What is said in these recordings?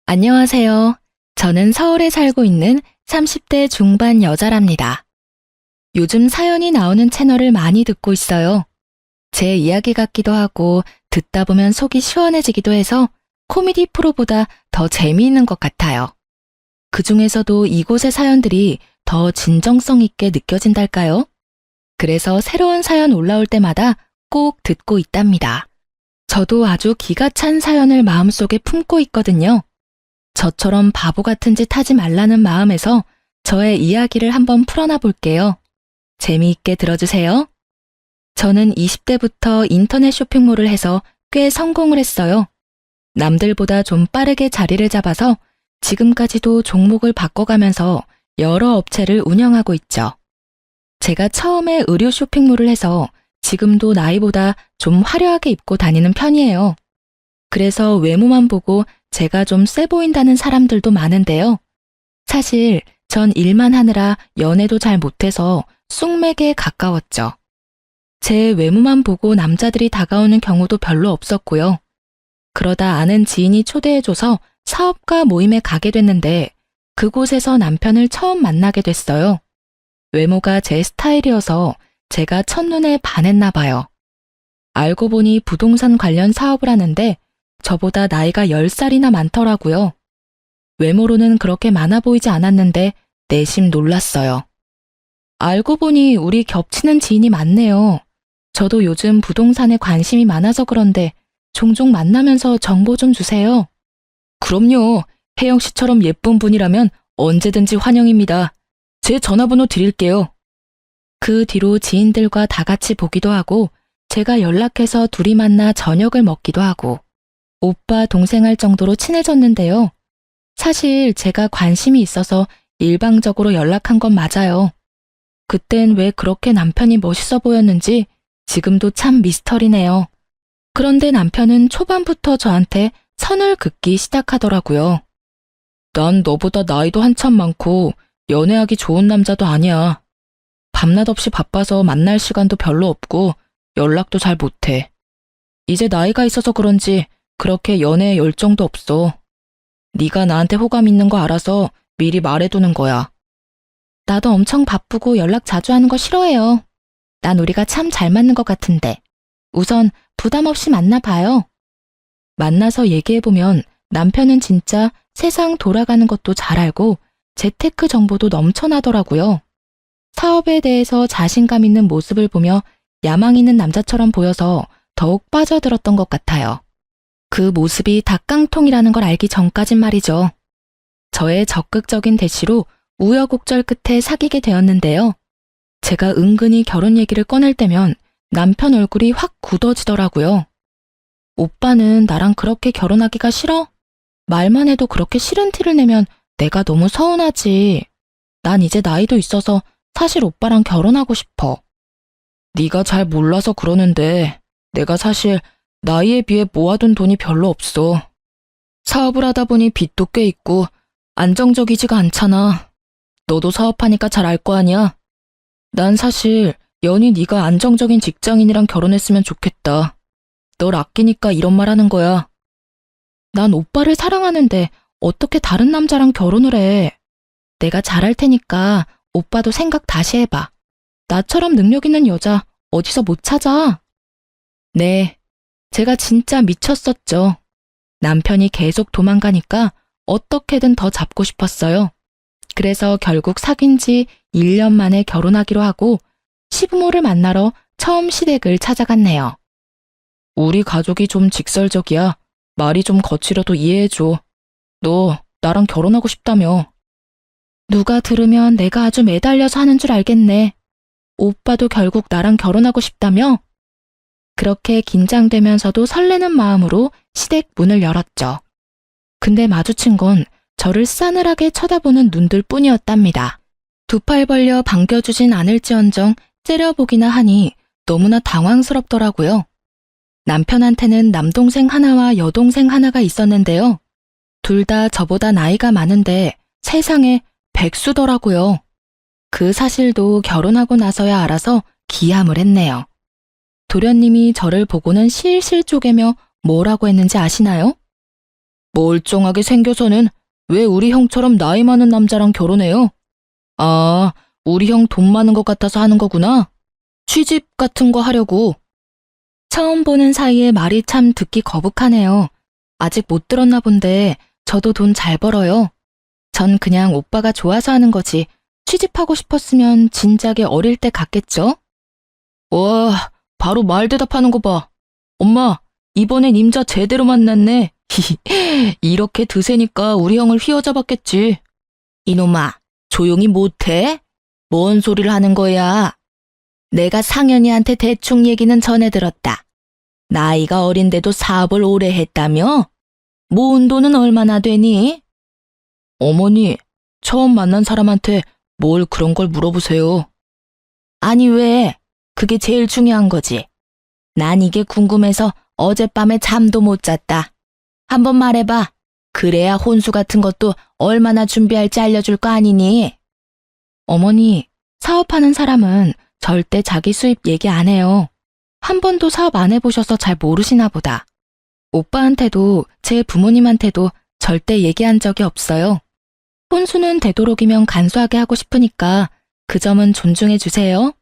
안녕하세요. 저는 서울에 살고 있는 30대 중반 여자랍니다. 요즘 사연이 나오는 채널을 많이 듣고 있어요. 제 이야기 같기도 하고 듣다 보면 속이 시원해지기도 해서 코미디 프로보다 더 재미있는 것 같아요. 그 중에서도 이곳의 사연들이 더 진정성 있게 느껴진달까요? 그래서 새로운 사연 올라올 때마다 꼭 듣고 있답니다. 저도 아주 기가 찬 사연을 마음속에 품고 있거든요. 저처럼 바보 같은 짓 하지 말라는 마음에서 저의 이야기를 한번 풀어놔 볼게요. 재미있게 들어주세요. 저는 20대부터 인터넷 쇼핑몰을 해서 꽤 성공을 했어요. 남들보다 좀 빠르게 자리를 잡아서 지금까지도 종목을 바꿔가면서 여러 업체를 운영하고 있죠. 제가 처음에 의류 쇼핑몰을 해서 지금도 나이보다 좀 화려하게 입고 다니는 편이에요. 그래서 외모만 보고 제가 좀 세 보인다는 사람들도 많은데요. 사실 전 일만 하느라 연애도 잘 못해서 쑥맥에 가까웠죠. 제 외모만 보고 남자들이 다가오는 경우도 별로 없었고요. 그러다 아는 지인이 초대해줘서 사업가 모임에 가게 됐는데 그곳에서 남편을 처음 만나게 됐어요. 외모가 제 스타일이어서 제가 첫눈에 반했나 봐요. 알고 보니 부동산 관련 사업을 하는데 저보다 나이가 10살이나 많더라고요. 외모로는 그렇게 많아 보이지 않았는데 내심 놀랐어요. 알고 보니 우리 겹치는 지인이 많네요. 저도 요즘 부동산에 관심이 많아서 그런데 종종 만나면서 정보 좀 주세요. 그럼요. 혜영 씨처럼 예쁜 분이라면 언제든지 환영입니다. 제 전화번호 드릴게요. 그 뒤로 지인들과 다 같이 보기도 하고 제가 연락해서 둘이 만나 저녁을 먹기도 하고 오빠 동생 할 정도로 친해졌는데요. 사실 제가 관심이 있어서 일방적으로 연락한 건 맞아요. 그땐 왜 그렇게 남편이 멋있어 보였는지 지금도 참 미스터리네요. 그런데 남편은 초반부터 저한테 선을 긋기 시작하더라고요. 난 너보다 나이도 한참 많고 연애하기 좋은 남자도 아니야. 밤낮 없이 바빠서 만날 시간도 별로 없고 연락도 잘 못해. 이제 나이가 있어서 그런지 그렇게 연애에 열정도 없어. 네가 나한테 호감 있는 거 알아서 미리 말해두는 거야. 나도 엄청 바쁘고 연락 자주 하는 거 싫어해요. 난 우리가 참 잘 맞는 것 같은데. 우선 부담 없이 만나봐요. 만나서 얘기해보면 남편은 진짜 세상 돌아가는 것도 잘 알고 재테크 정보도 넘쳐나더라고요. 사업에 대해서 자신감 있는 모습을 보며 야망 있는 남자처럼 보여서 더욱 빠져들었던 것 같아요. 그 모습이 닭깡통이라는 걸 알기 전까진 말이죠. 저의 적극적인 대시로 우여곡절 끝에 사귀게 되었는데요. 제가 은근히 결혼 얘기를 꺼낼 때면 남편 얼굴이 확 굳어지더라고요. 오빠는 나랑 그렇게 결혼하기가 싫어? 말만 해도 그렇게 싫은 티를 내면 내가 너무 서운하지. 난 이제 나이도 있어서 사실 오빠랑 결혼하고 싶어. 네가 잘 몰라서 그러는데 내가 사실 나이에 비해 모아둔 돈이 별로 없어. 사업을 하다 보니 빚도 꽤 있고 안정적이지가 않잖아. 너도 사업하니까 잘 알 거 아니야? 난 사실 연희 네가 안정적인 직장인이랑 결혼했으면 좋겠다. 널 아끼니까 이런 말 하는 거야. 난 오빠를 사랑하는데 어떻게 다른 남자랑 결혼을 해. 내가 잘할 테니까 오빠도 생각 다시 해봐. 나처럼 능력 있는 여자 어디서 못 찾아? 네, 제가 진짜 미쳤었죠. 남편이 계속 도망가니까 어떻게든 더 잡고 싶었어요. 그래서 결국 사귄 지 1년 만에 결혼하기로 하고 시부모를 만나러 처음 시댁을 찾아갔네요. 우리 가족이 좀 직설적이야. 말이 좀 거칠어도 이해해줘. 너 나랑 결혼하고 싶다며. 누가 들으면 내가 아주 매달려서 하는 줄 알겠네. 오빠도 결국 나랑 결혼하고 싶다며? 그렇게 긴장되면서도 설레는 마음으로 시댁 문을 열었죠. 근데 마주친 건 저를 싸늘하게 쳐다보는 눈들 뿐이었답니다. 두 팔 벌려 반겨주진 않을지언정 째려보기나 하니 너무나 당황스럽더라고요. 남편한테는 남동생 하나와 여동생 하나가 있었는데요. 둘 다 저보다 나이가 많은데 세상에 백수더라고요. 그 사실도 결혼하고 나서야 알아서 기함을 했네요. 도련님이 저를 보고는 실실 쪼개며 뭐라고 했는지 아시나요? 멀쩡하게 생겨서는 왜 우리 형처럼 나이 많은 남자랑 결혼해요? 아, 우리 형 돈 많은 것 같아서 하는 거구나. 취집 같은 거 하려고. 처음 보는 사이에 말이 참 듣기 거북하네요. 아직 못 들었나 본데 저도 돈 잘 벌어요. 전 그냥 오빠가 좋아서 하는 거지. 취집하고 싶었으면 진작에 어릴 때 갔겠죠? 와, 바로 말 대답하는 거 봐. 엄마, 이번엔 임자 제대로 만났네. 이렇게 드세니까 우리 형을 휘어잡았겠지. 이놈아, 조용히 못해? 뭔 소리를 하는 거야? 내가 상현이한테 대충 얘기는 전해 들었다. 나이가 어린데도 사업을 오래 했다며? 모은 돈은 얼마나 되니? 어머니, 처음 만난 사람한테 뭘 그런 걸 물어보세요. 아니 왜? 그게 제일 중요한 거지. 난 이게 궁금해서 어젯밤에 잠도 못 잤다. 한번 말해봐. 그래야 혼수 같은 것도 얼마나 준비할지 알려줄 거 아니니? 어머니, 사업하는 사람은 절대 자기 수입 얘기 안 해요. 한 번도 사업 안 해보셔서 잘 모르시나 보다. 오빠한테도 제 부모님한테도 절대 얘기한 적이 없어요. 혼수는 되도록이면 간소하게 하고 싶으니까 그 점은 존중해 주세요.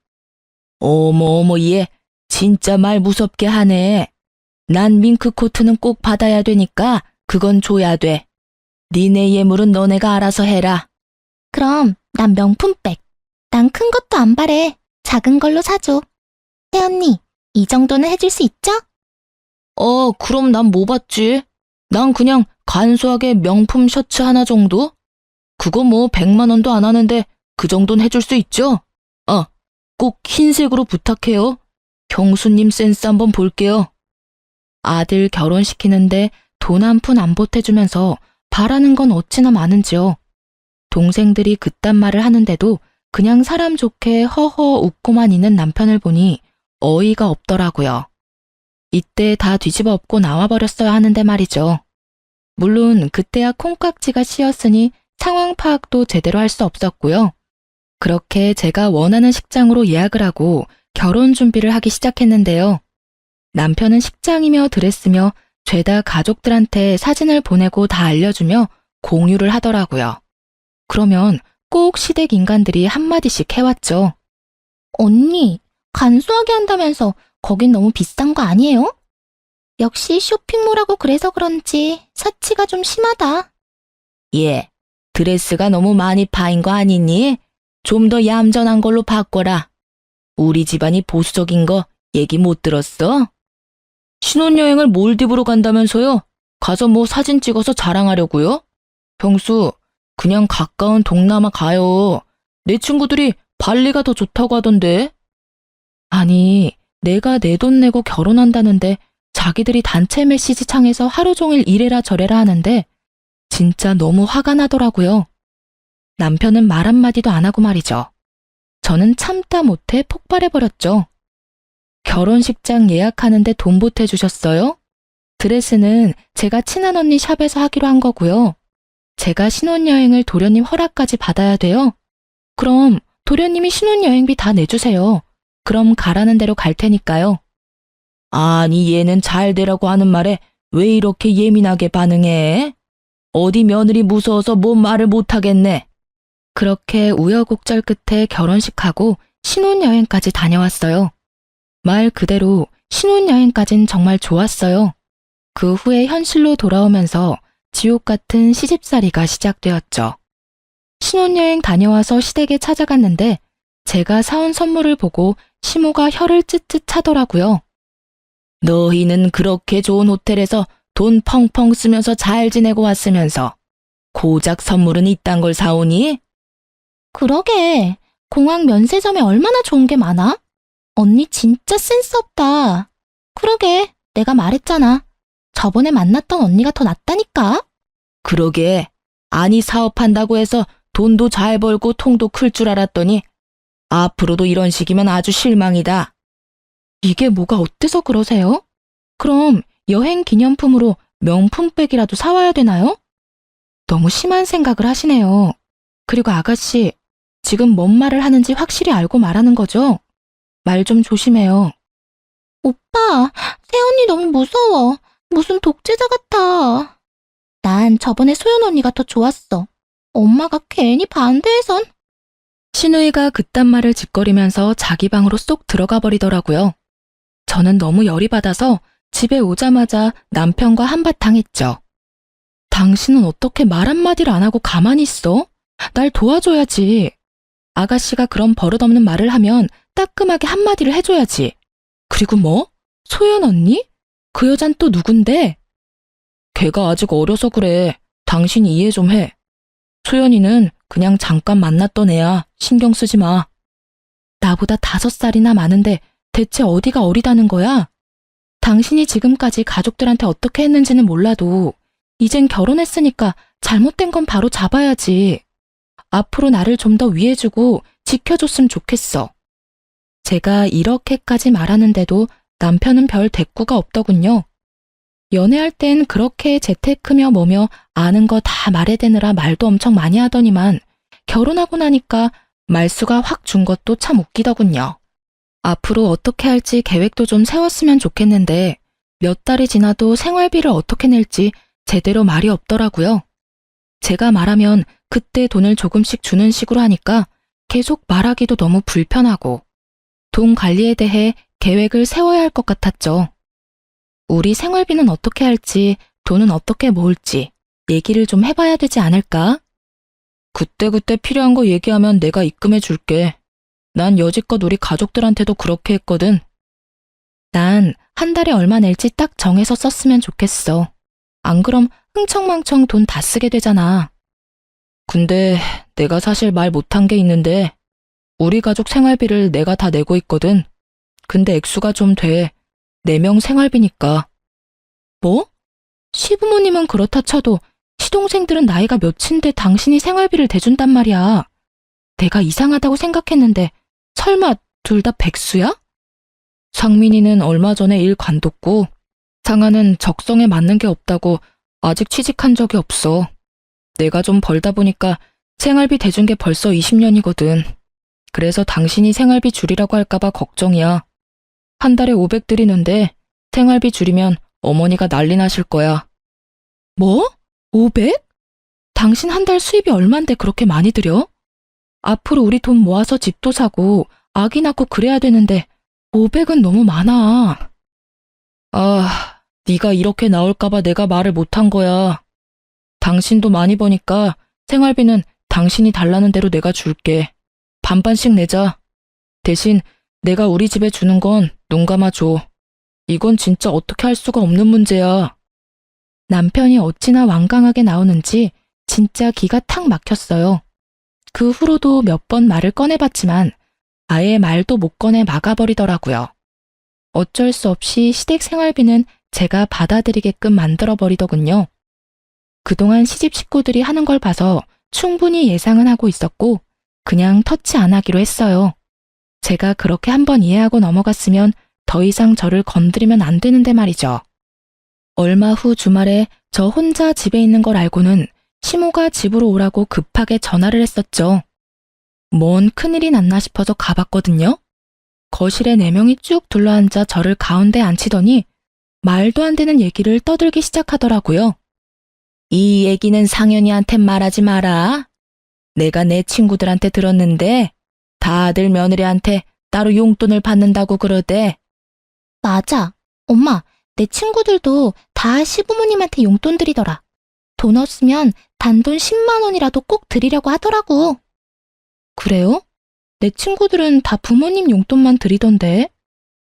어머 얘 진짜 말 무섭게 하네. 난 밍크코트는 꼭 받아야 되니까 그건 줘야 돼. 니네 예물은 너네가 알아서 해라. 그럼 난 명품백. 난 큰 것도 안 바래. 작은 걸로 사줘. 혜언니, 이 정도는 해줄 수 있죠? 그럼 난 뭐 받지? 난 그냥 간소하게 명품 셔츠 하나 정도? 그거 뭐 100만 원도 안 하는데 그 정도는 해줄 수 있죠? 꼭 흰색으로 부탁해요. 경수님 센스 한번 볼게요. 아들 결혼시키는데 돈 한 푼 안 보태주면서 바라는 건 어찌나 많은지요. 동생들이 그딴 말을 하는데도 그냥 사람 좋게 허허 웃고만 있는 남편을 보니 어이가 없더라고요. 이때 다 뒤집어 엎고 나와버렸어야 하는데 말이죠. 물론 그때야 콩깍지가 씌었으니 상황 파악도 제대로 할 수 없었고요. 그렇게 제가 원하는 식장으로 예약을 하고 결혼 준비를 하기 시작했는데요. 남편은 식장이며 드레스며 죄다 가족들한테 사진을 보내고 다 알려주며 공유를 하더라고요. 그러면 꼭 시댁 인간들이 한마디씩 해왔죠. 언니, 간소하게 한다면서 거긴 너무 비싼 거 아니에요? 역시 쇼핑몰하고 그래서 그런지 사치가 좀 심하다. 예, 드레스가 너무 많이 파인 거 아니니? 좀 더 얌전한 걸로 바꿔라. 우리 집안이 보수적인 거 얘기 못 들었어? 신혼여행을 몰디브로 간다면서요? 가서 뭐 사진 찍어서 자랑하려고요? 병수, 그냥 가까운 동남아 가요. 내 친구들이 발리가 더 좋다고 하던데. 아니, 내가 내 돈 내고 결혼한다는데 자기들이 단체 메시지 창에서 하루 종일 이래라 저래라 하는데 진짜 너무 화가 나더라고요. 남편은 말 한마디도 안 하고 말이죠. 저는 참다 못해 폭발해버렸죠. 결혼식장 예약하는데 돈 보태주셨어요? 드레스는 제가 친한 언니 샵에서 하기로 한 거고요. 제가 신혼여행을 도련님 허락까지 받아야 돼요? 그럼 도련님이 신혼여행비 다 내주세요. 그럼 가라는 대로 갈 테니까요. 아니 얘는 잘 되라고 하는 말에 왜 이렇게 예민하게 반응해? 어디 며느리 무서워서 뭔 말을 못하겠네. 그렇게 우여곡절 끝에 결혼식하고 신혼여행까지 다녀왔어요. 말 그대로 신혼여행까진 정말 좋았어요. 그 후에 현실로 돌아오면서 지옥 같은 시집살이가 시작되었죠. 신혼여행 다녀와서 시댁에 찾아갔는데 제가 사온 선물을 보고 시모가 혀를 쯧쯧 차더라고요. 너희는 그렇게 좋은 호텔에서 돈 펑펑 쓰면서 잘 지내고 왔으면서 고작 선물은 이딴 걸 사오니? 그러게, 공항 면세점에 얼마나 좋은 게 많아? 언니 진짜 센스 없다. 그러게, 내가 말했잖아. 저번에 만났던 언니가 더 낫다니까? 그러게, 아니 사업한다고 해서 돈도 잘 벌고 통도 클 줄 알았더니 앞으로도 이런 식이면 아주 실망이다. 이게 뭐가 어때서 그러세요? 그럼 여행 기념품으로 명품백이라도 사와야 되나요? 너무 심한 생각을 하시네요. 그리고 아가씨, 지금 뭔 말을 하는지 확실히 알고 말하는 거죠? 말 좀 조심해요. 오빠, 새언니 너무 무서워. 무슨 독재자 같아. 난 저번에 소연 언니가 더 좋았어. 엄마가 괜히 반대해선. 신우이가 그딴 말을 짓거리면서 자기 방으로 쏙 들어가 버리더라고요. 저는 너무 열이 받아서 집에 오자마자 남편과 한바탕 했죠. 당신은 어떻게 말 한마디를 안 하고 가만히 있어? 날 도와줘야지. 아가씨가 그런 버릇없는 말을 하면 따끔하게 한마디를 해줘야지. 그리고 뭐? 소연 언니? 그 여잔 또 누군데? 걔가 아직 어려서 그래. 당신이 이해 좀 해. 소연이는 그냥 잠깐 만났던 애야. 신경 쓰지 마. 나보다 5살이나 많은데 대체 어디가 어리다는 거야? 당신이 지금까지 가족들한테 어떻게 했는지는 몰라도 이젠 결혼했으니까 잘못된 건 바로 잡아야지. 앞으로 나를 좀 더 위해주고 지켜줬으면 좋겠어. 제가 이렇게까지 말하는데도 남편은 별 대꾸가 없더군요. 연애할 땐 그렇게 재테크며 뭐며 아는 거 다 말해대느라 말도 엄청 많이 하더니만 결혼하고 나니까 말수가 확 준 것도 참 웃기더군요. 앞으로 어떻게 할지 계획도 좀 세웠으면 좋겠는데 몇 달이 지나도 생활비를 어떻게 낼지 제대로 말이 없더라고요. 제가 말하면 그때 돈을 조금씩 주는 식으로 하니까 계속 말하기도 너무 불편하고 돈 관리에 대해 계획을 세워야 할 것 같았죠. 우리 생활비는 어떻게 할지, 돈은 어떻게 모을지 얘기를 좀 해봐야 되지 않을까? 그때그때 필요한 거 얘기하면 내가 입금해 줄게. 난 여지껏 우리 가족들한테도 그렇게 했거든. 난 한 달에 얼마 낼지 딱 정해서 썼으면 좋겠어. 안 그럼 흥청망청 돈 다 쓰게 되잖아. 근데 내가 사실 말 못한 게 있는데 우리 가족 생활비를 내가 다 내고 있거든. 근데 액수가 좀 돼. 4명 생활비니까. 뭐? 시부모님은 그렇다 쳐도 시동생들은 나이가 몇인데 당신이 생활비를 대준단 말이야. 내가 이상하다고 생각했는데 설마 둘 다 백수야? 상민이는 얼마 전에 일 관뒀고 상아는 적성에 맞는 게 없다고 아직 취직한 적이 없어. 내가 좀 벌다 보니까 생활비 대준 게 벌써 20년이거든. 그래서 당신이 생활비 줄이라고 할까봐 걱정이야. 한 달에 500 드리는데 생활비 줄이면 어머니가 난리 나실 거야. 뭐? 500? 당신 한 달 수입이 얼만데 그렇게 많이 들여? 앞으로 우리 돈 모아서 집도 사고 아기 낳고 그래야 되는데 500은 너무 많아. 아, 네가 이렇게 나올까봐 내가 말을 못한 거야. 당신도 많이 버니까 생활비는 당신이 달라는 대로 내가 줄게. 반반씩 내자. 대신 내가 우리 집에 주는 건 눈 감아줘. 이건 진짜 어떻게 할 수가 없는 문제야. 남편이 어찌나 완강하게 나오는지 진짜 기가 탁 막혔어요. 그 후로도 몇 번 말을 꺼내봤지만 아예 말도 못 꺼내 막아버리더라고요. 어쩔 수 없이 시댁 생활비는 제가 받아들이게끔 만들어버리더군요. 그동안 시집 식구들이 하는 걸 봐서 충분히 예상은 하고 있었고 그냥 터치 안 하기로 했어요. 제가 그렇게 한번 이해하고 넘어갔으면 더 이상 저를 건드리면 안 되는데 말이죠. 얼마 후 주말에 저 혼자 집에 있는 걸 알고는 시모가 집으로 오라고 급하게 전화를 했었죠. 뭔 큰일이 났나 싶어서 가봤거든요. 거실에 4명이 쭉 둘러앉아 저를 가운데 앉히더니 말도 안 되는 얘기를 떠들기 시작하더라고요. 이 얘기는 상현이한테 말하지 마라. 내가 내 친구들한테 들었는데 다들 며느리한테 따로 용돈을 받는다고 그러대. 맞아. 엄마, 내 친구들도 다 시부모님한테 용돈 드리더라. 돈 없으면 단돈 10만 원이라도 꼭 드리려고 하더라고. 그래요? 내 친구들은 다 부모님 용돈만 드리던데.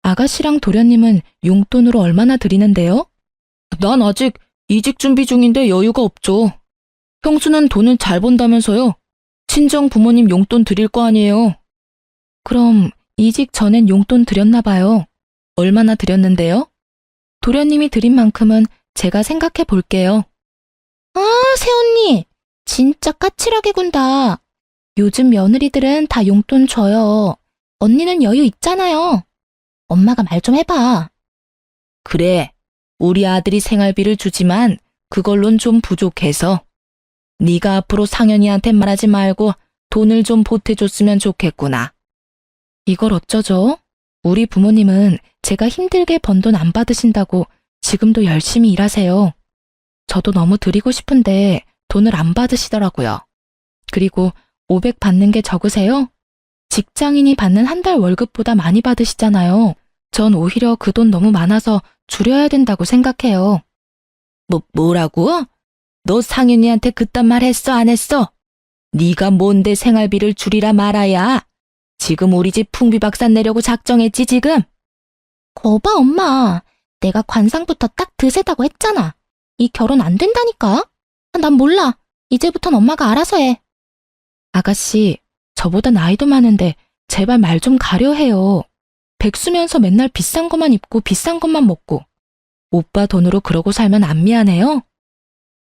아가씨랑 도련님은 용돈으로 얼마나 드리는데요? 난 아직 이직 준비 중인데 여유가 없죠. 형수는 돈을 잘 번다면서요. 친정 부모님 용돈 드릴 거 아니에요. 그럼 이직 전엔 용돈 드렸나 봐요. 얼마나 드렸는데요? 도련님이 드린 만큼은 제가 생각해 볼게요. 아, 새언니. 진짜 까칠하게 군다. 요즘 며느리들은 다 용돈 줘요. 언니는 여유 있잖아요. 엄마가 말 좀 해봐. 그래, 우리 아들이 생활비를 주지만 그걸론 좀 부족해서. 네가 앞으로 상현이한테 말하지 말고 돈을 좀 보태줬으면 좋겠구나. 이걸 어쩌죠? 우리 부모님은 제가 힘들게 번 돈 안 받으신다고 지금도 열심히 일하세요. 저도 너무 드리고 싶은데 돈을 안 받으시더라고요. 그리고 500 받는 게 적으세요? 직장인이 받는 한 달 월급보다 많이 받으시잖아요. 전 오히려 그 돈 너무 많아서 줄여야 된다고 생각해요. 뭐라고? 너 상윤이한테 그딴 말 했어, 안 했어? 네가 뭔데 생활비를 줄이라 말아야? 지금 우리 집 풍비박산 내려고 작정했지, 지금? 거봐, 엄마. 내가 관상부터 딱 드세다고 했잖아. 이 결혼 안 된다니까? 난 몰라. 이제부턴 엄마가 알아서 해. 아가씨, 저보다 나이도 많은데 제발 말 좀 가려해요. 백수면서 맨날 비싼 것만 입고 비싼 것만 먹고. 오빠 돈으로 그러고 살면 안 미안해요?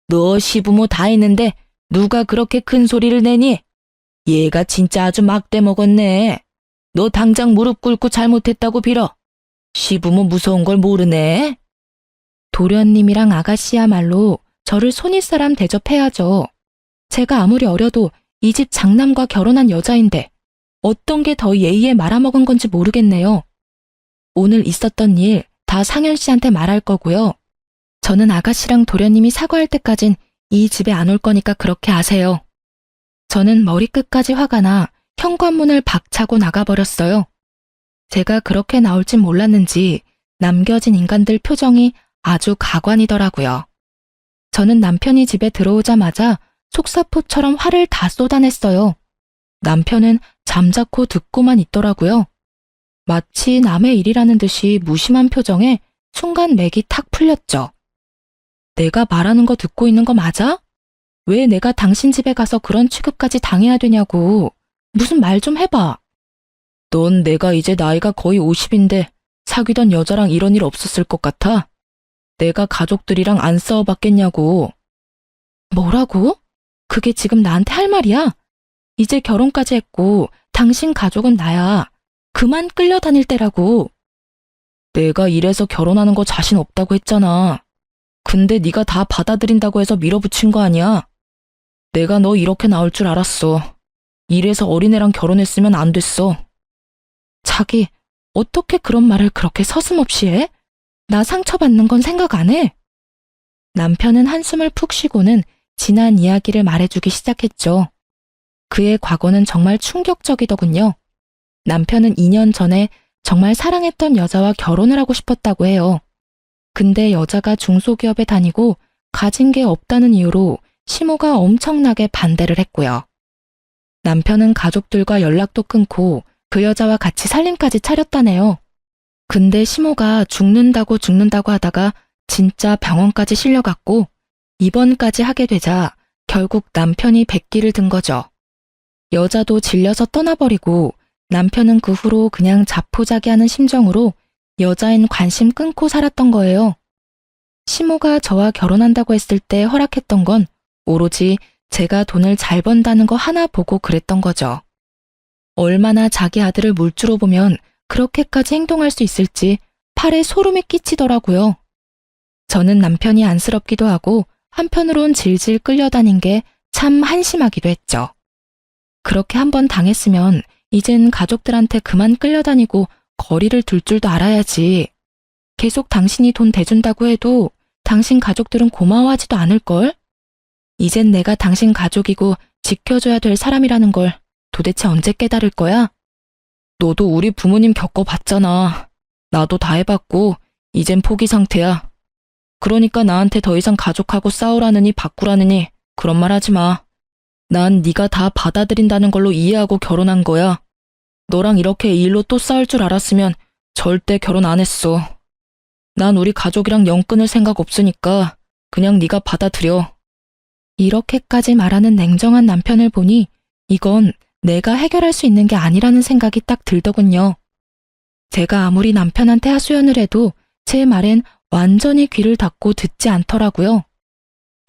너 시부모 다 있는데 누가 그렇게 큰 소리를 내니? 얘가 진짜 아주 막대 먹었네. 너 당장 무릎 꿇고 잘못했다고 빌어. 시부모 무서운 걸 모르네. 도련님이랑 아가씨야말로 저를 손윗사람 대접해야죠. 제가 아무리 어려도 이 집 장남과 결혼한 여자인데 어떤 게 더 예의에 말아먹은 건지 모르겠네요. 오늘 있었던 일 다 상현 씨한테 말할 거고요. 저는 아가씨랑 도련님이 사과할 때까진 이 집에 안 올 거니까 그렇게 아세요. 저는 머리끝까지 화가 나 현관문을 박차고 나가버렸어요. 제가 그렇게 나올진 몰랐는지 남겨진 인간들 표정이 아주 가관이더라고요. 저는 남편이 집에 들어오자마자 속사포처럼 화를 다 쏟아냈어요. 남편은 잠자코 듣고만 있더라고요. 마치 남의 일이라는 듯이 무심한 표정에 순간 맥이 탁 풀렸죠. 내가 말하는 거 듣고 있는 거 맞아? 왜 내가 당신 집에 가서 그런 취급까지 당해야 되냐고. 무슨 말 좀 해봐. 넌 내가 이제 나이가 거의 50인데 사귀던 여자랑 이런 일 없었을 것 같아? 내가 가족들이랑 안 싸워봤겠냐고. 뭐라고? 그게 지금 나한테 할 말이야? 이제 결혼까지 했고 당신 가족은 나야. 그만 끌려다닐 때라고. 내가 이래서 결혼하는 거 자신 없다고 했잖아. 근데 네가 다 받아들인다고 해서 밀어붙인 거 아니야? 내가 너 이렇게 나올 줄 알았어. 이래서 어린애랑 결혼했으면 안 됐어. 자기, 어떻게 그런 말을 그렇게 서슴없이 해? 나 상처받는 건 생각 안 해? 남편은 한숨을 푹 쉬고는 지난 이야기를 말해주기 시작했죠. 그의 과거는 정말 충격적이더군요. 남편은 2년 전에 정말 사랑했던 여자와 결혼을 하고 싶었다고 해요. 근데 여자가 중소기업에 다니고 가진 게 없다는 이유로 시모가 엄청나게 반대를 했고요. 남편은 가족들과 연락도 끊고 그 여자와 같이 살림까지 차렸다네요. 근데 시모가 죽는다고 하다가 진짜 병원까지 실려갔고 입원까지 하게 되자 결국 남편이 백기를 든 거죠. 여자도 질려서 떠나버리고 남편은 그 후로 그냥 자포자기하는 심정으로 여자인 관심 끊고 살았던 거예요. 시모가 저와 결혼한다고 했을 때 허락했던 건 오로지 제가 돈을 잘 번다는 거 하나 보고 그랬던 거죠. 얼마나 자기 아들을 물주로 보면 그렇게까지 행동할 수 있을지 팔에 소름이 끼치더라고요. 저는 남편이 안쓰럽기도 하고 한편으론 질질 끌려다닌 게 참 한심하기도 했죠. 그렇게 한번 당했으면 이젠 가족들한테 그만 끌려다니고 거리를 둘 줄도 알아야지. 계속 당신이 돈 대준다고 해도 당신 가족들은 고마워하지도 않을걸? 이젠 내가 당신 가족이고 지켜줘야 될 사람이라는 걸 도대체 언제 깨달을 거야? 너도 우리 부모님 겪어봤잖아. 나도 다 해봤고 이젠 포기 상태야. 그러니까 나한테 더 이상 가족하고 싸우라느니 바꾸라느니 그런 말 하지 마. 난 네가 다 받아들인다는 걸로 이해하고 결혼한 거야. 너랑 이렇게 이 일로 또 싸울 줄 알았으면 절대 결혼 안 했어. 난 우리 가족이랑 영 끊을 생각 없으니까 그냥 네가 받아들여. 이렇게까지 말하는 냉정한 남편을 보니 이건 내가 해결할 수 있는 게 아니라는 생각이 딱 들더군요. 제가 아무리 남편한테 하소연을 해도 제 말엔 완전히 귀를 닫고 듣지 않더라고요.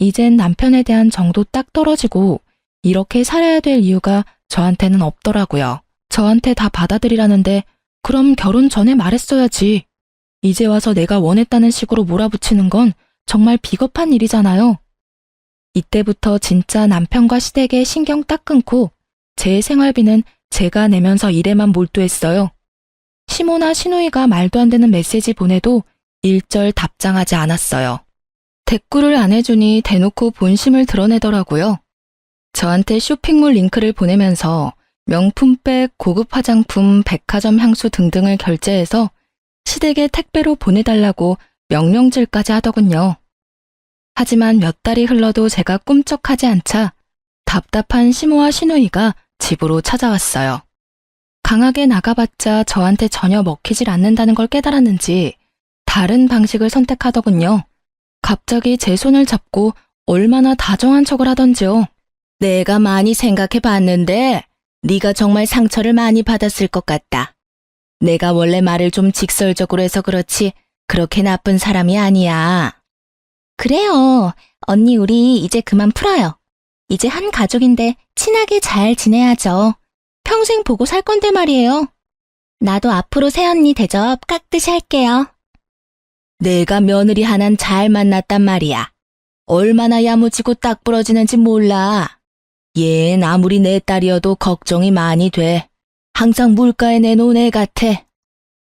이젠 남편에 대한 정도 딱 떨어지고 이렇게 살아야 될 이유가 저한테는 없더라고요. 저한테 다 받아들이라는데 그럼 결혼 전에 말했어야지. 이제 와서 내가 원했다는 식으로 몰아붙이는 건 정말 비겁한 일이잖아요. 이때부터 진짜 남편과 시댁에 신경 딱 끊고 제 생활비는 제가 내면서 일에만 몰두했어요. 시모나 시누이가 말도 안 되는 메시지 보내도 일절 답장하지 않았어요. 대꾸를 안 해주니 대놓고 본심을 드러내더라고요. 저한테 쇼핑몰 링크를 보내면서 명품백, 고급 화장품, 백화점 향수 등등을 결제해서 시댁에 택배로 보내달라고 명령질까지 하더군요. 하지만 몇 달이 흘러도 제가 꿈쩍하지 않자 답답한 시모와 시누이가 집으로 찾아왔어요. 강하게 나가봤자 저한테 전혀 먹히질 않는다는 걸 깨달았는지 다른 방식을 선택하더군요. 갑자기 제 손을 잡고 얼마나 다정한 척을 하던지요. 내가 많이 생각해봤는데 네가 정말 상처를 많이 받았을 것 같다. 내가 원래 말을 좀 직설적으로 해서 그렇지 그렇게 나쁜 사람이 아니야. 그래요. 언니, 우리 이제 그만 풀어요. 이제 한 가족인데 친하게 잘 지내야죠. 평생 보고 살 건데 말이에요. 나도 앞으로 새언니 대접 깍듯이 할게요. 내가 며느리 하나는 잘 만났단 말이야. 얼마나 야무지고 딱 부러지는지 몰라. 얜 아무리 내 딸이어도 걱정이 많이 돼. 항상 물가에 내놓은 애 같아.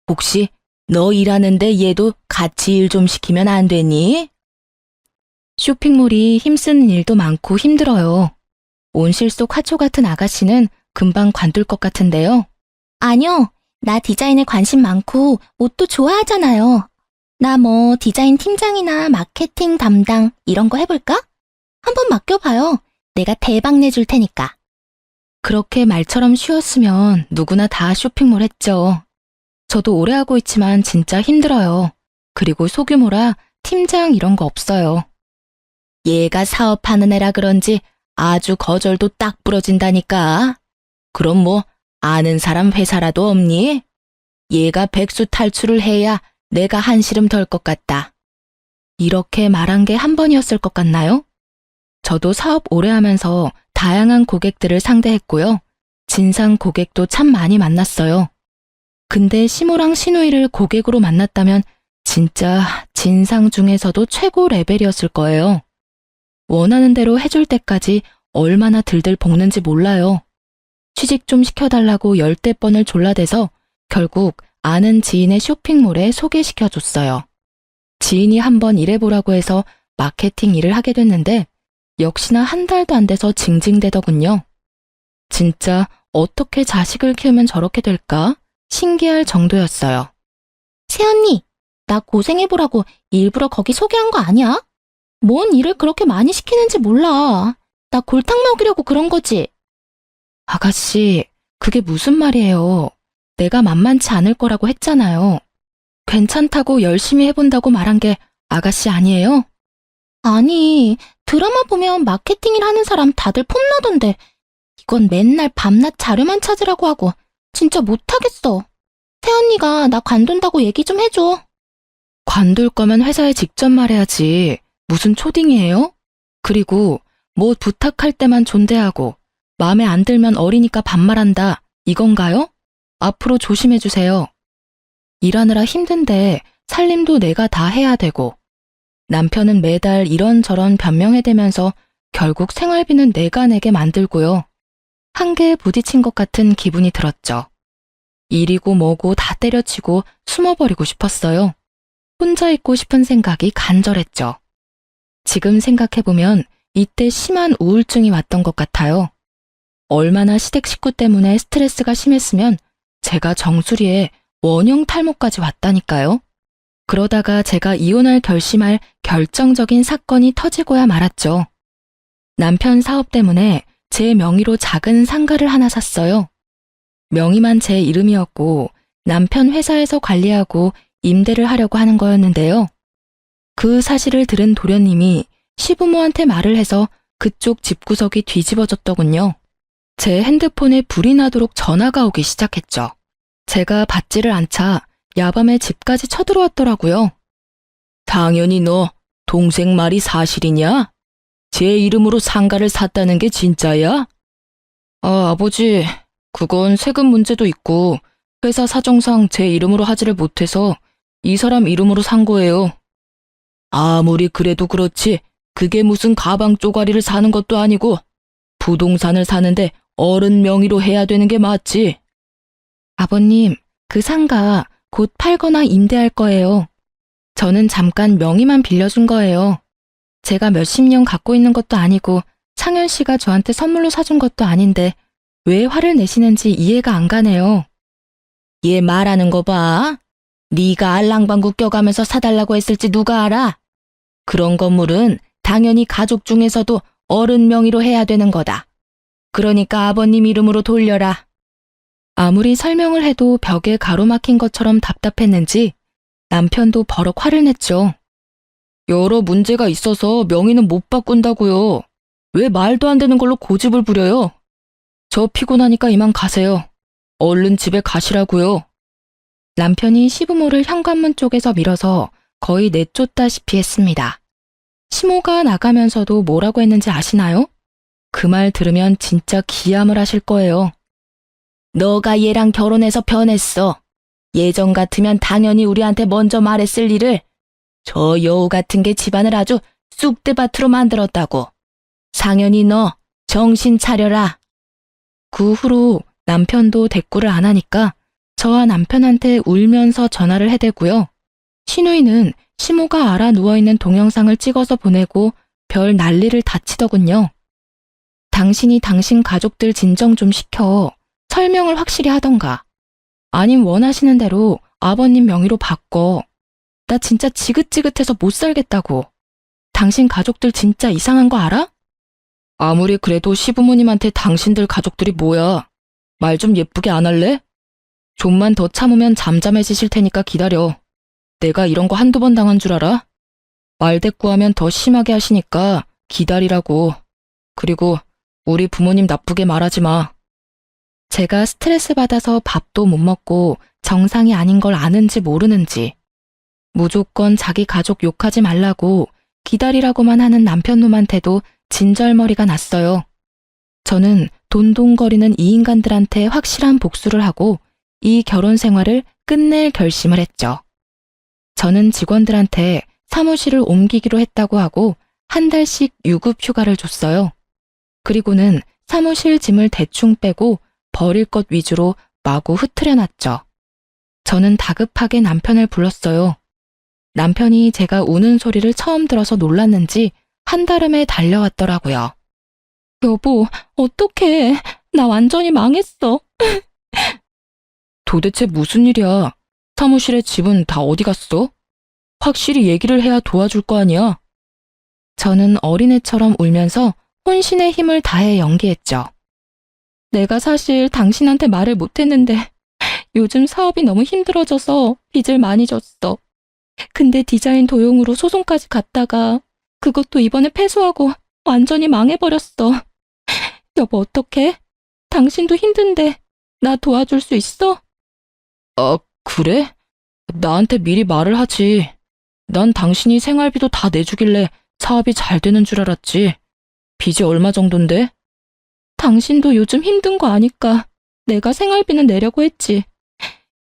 혹시 너 일하는데 얘도 같이 일 좀 시키면 안 되니? 쇼핑몰이 힘쓰는 일도 많고 힘들어요. 온실 속 화초 같은 아가씨는 금방 관둘 것 같은데요. 아니요. 나 디자인에 관심 많고 옷도 좋아하잖아요. 나 뭐 디자인 팀장이나 마케팅 담당 이런 거 해볼까? 한번 맡겨봐요. 내가 대박 내줄 테니까. 그렇게 말처럼 쉬웠으면 누구나 다 쇼핑몰 했죠. 저도 오래 하고 있지만 진짜 힘들어요. 그리고 소규모라 팀장 이런 거 없어요. 얘가 사업하는 애라 그런지 아주 거절도 딱 부러진다니까. 그럼 뭐 아는 사람 회사라도 없니? 얘가 백수 탈출을 해야 내가 한시름 덜 것 같다. 이렇게 말한 게 한 번이었을 것 같나요? 저도 사업 오래 하면서 다양한 고객들을 상대했고요. 진상 고객도 참 많이 만났어요. 근데 시모랑 시누이를 고객으로 만났다면 진짜 진상 중에서도 최고 레벨이었을 거예요. 원하는 대로 해줄 때까지 얼마나 들들 볶는지 몰라요. 취직 좀 시켜달라고 10대 번을 졸라대서 결국 아는 지인의 쇼핑몰에 소개시켜줬어요. 지인이 한번 일해보라고 해서 마케팅 일을 하게 됐는데 역시나 한 달도 안 돼서 징징대더군요. 진짜 어떻게 자식을 키우면 저렇게 될까? 신기할 정도였어요. 새언니, 나 고생해보라고 일부러 거기 소개한 거 아니야? 뭔 일을 그렇게 많이 시키는지 몰라. 나 골탕 먹이려고 그런 거지. 아가씨, 그게 무슨 말이에요. 내가 만만치 않을 거라고 했잖아요. 괜찮다고 열심히 해본다고 말한 게 아가씨 아니에요? 아니, 드라마 보면 마케팅 일 하는 사람 다들 폼나던데 이건 맨날 밤낮 자료만 찾으라고 하고 진짜 못하겠어. 새언니가 나 관둔다고 얘기 좀 해줘. 관둘 거면 회사에 직접 말해야지. 무슨 초딩이에요? 그리고 뭐 부탁할 때만 존대하고 마음에 안 들면 어리니까 반말한다. 이건가요? 앞으로 조심해주세요. 일하느라 힘든데 살림도 내가 다 해야 되고 남편은 매달 이런저런 변명해대면서 결국 생활비는 내가 내게 만들고요. 한계에 부딪힌 것 같은 기분이 들었죠. 일이고 뭐고 다 때려치고 숨어버리고 싶었어요. 혼자 있고 싶은 생각이 간절했죠. 지금 생각해보면 이때 심한 우울증이 왔던 것 같아요. 얼마나 시댁 식구 때문에 스트레스가 심했으면 제가 정수리에 원형 탈모까지 왔다니까요. 그러다가 제가 이혼할 결심할 결정적인 사건이 터지고야 말았죠. 남편 사업 때문에 제 명의로 작은 상가를 하나 샀어요. 명의만 제 이름이었고 남편 회사에서 관리하고 임대를 하려고 하는 거였는데요. 그 사실을 들은 도련님이 시부모한테 말을 해서 그쪽 집구석이 뒤집어졌더군요. 제 핸드폰에 불이 나도록 전화가 오기 시작했죠. 제가 받지를 않자 야밤에 집까지 쳐들어왔더라고요. 당연히 너 동생 말이 사실이냐? 제 이름으로 상가를 샀다는 게 진짜야? 아버지, 그건 세금 문제도 있고 회사 사정상 제 이름으로 하지를 못해서 이 사람 이름으로 산 거예요. 아무리 그래도 그렇지 그게 무슨 가방 쪼가리를 사는 것도 아니고 부동산을 사는데 어른 명의로 해야 되는 게 맞지. 아버님, 그 상가 곧 팔거나 임대할 거예요. 저는 잠깐 명의만 빌려준 거예요. 제가 몇십 년 갖고 있는 것도 아니고 상현 씨가 저한테 선물로 사준 것도 아닌데 왜 화를 내시는지 이해가 안 가네요. 얘 말하는 거 봐. 네가 알랑방구 껴가면서 사달라고 했을지 누가 알아? 그런 건물은 당연히 가족 중에서도 어른 명의로 해야 되는 거다. 그러니까 아버님 이름으로 돌려라. 아무리 설명을 해도 벽에 가로막힌 것처럼 답답했는지 남편도 버럭 화를 냈죠. 여러 문제가 있어서 명의는 못 바꾼다고요. 왜 말도 안 되는 걸로 고집을 부려요? 저 피곤하니까 이만 가세요. 얼른 집에 가시라고요. 남편이 시부모를 현관문 쪽에서 밀어서 거의 내쫓다시피 했습니다. 시모가 나가면서도 뭐라고 했는지 아시나요? 그 말 들으면 진짜 기함을 하실 거예요. 너가 얘랑 결혼해서 변했어. 예전 같으면 당연히 우리한테 먼저 말했을 일을 저 여우 같은 게 집안을 아주 쑥대밭으로 만들었다고. 상현이 너 정신 차려라. 그 후로 남편도 대꾸를 안 하니까 저와 남편한테 울면서 전화를 해대고요. 시누이는 시모가 알아 누워있는 동영상을 찍어서 보내고 별 난리를 다 치더군요. 당신이 당신 가족들 진정 좀 시켜 설명을 확실히 하던가. 아님 원하시는 대로 아버님 명의로 바꿔. 나 진짜 지긋지긋해서 못 살겠다고. 당신 가족들 진짜 이상한 거 알아? 아무리 그래도 시부모님한테 당신들 가족들이 뭐야. 말 좀 예쁘게 안 할래? 좀만 더 참으면 잠잠해지실 테니까 기다려. 내가 이런 거 한두 번 당한 줄 알아? 말대꾸하면 더 심하게 하시니까 기다리라고. 그리고 우리 부모님 나쁘게 말하지 마. 제가 스트레스 받아서 밥도 못 먹고 정상이 아닌 걸 아는지 모르는지 무조건 자기 가족 욕하지 말라고 기다리라고만 하는 남편 놈한테도 진절머리가 났어요. 저는 돈동거리는 이 인간들한테 확실한 복수를 하고 이 결혼 생활을 끝낼 결심을 했죠. 저는 직원들한테 사무실을 옮기기로 했다고 하고 한 달씩 유급 휴가를 줬어요. 그리고는 사무실 짐을 대충 빼고 버릴 것 위주로 마구 흐트려놨죠. 저는 다급하게 남편을 불렀어요. 남편이 제가 우는 소리를 처음 들어서 놀랐는지 한달음에 달려왔더라고요. 여보, 어떡해. 나 완전히 망했어. 도대체 무슨 일이야? 사무실에 집은 다 어디 갔어? 확실히 얘기를 해야 도와줄 거 아니야? 저는 어린애처럼 울면서 혼신의 힘을 다해 연기했죠. 내가 사실 당신한테 말을 못했는데 요즘 사업이 너무 힘들어져서 빚을 많이 졌어. 근데 디자인 도용으로 소송까지 갔다가 그것도 이번에 패소하고 완전히 망해버렸어. 여보 어떡해? 당신도 힘든데 나 도와줄 수 있어? 그래? 나한테 미리 말을 하지. 난 당신이 생활비도 다 내주길래 사업이 잘 되는 줄 알았지. 빚이 얼마 정도인데? 당신도 요즘 힘든 거 아니까 내가 생활비는 내려고 했지.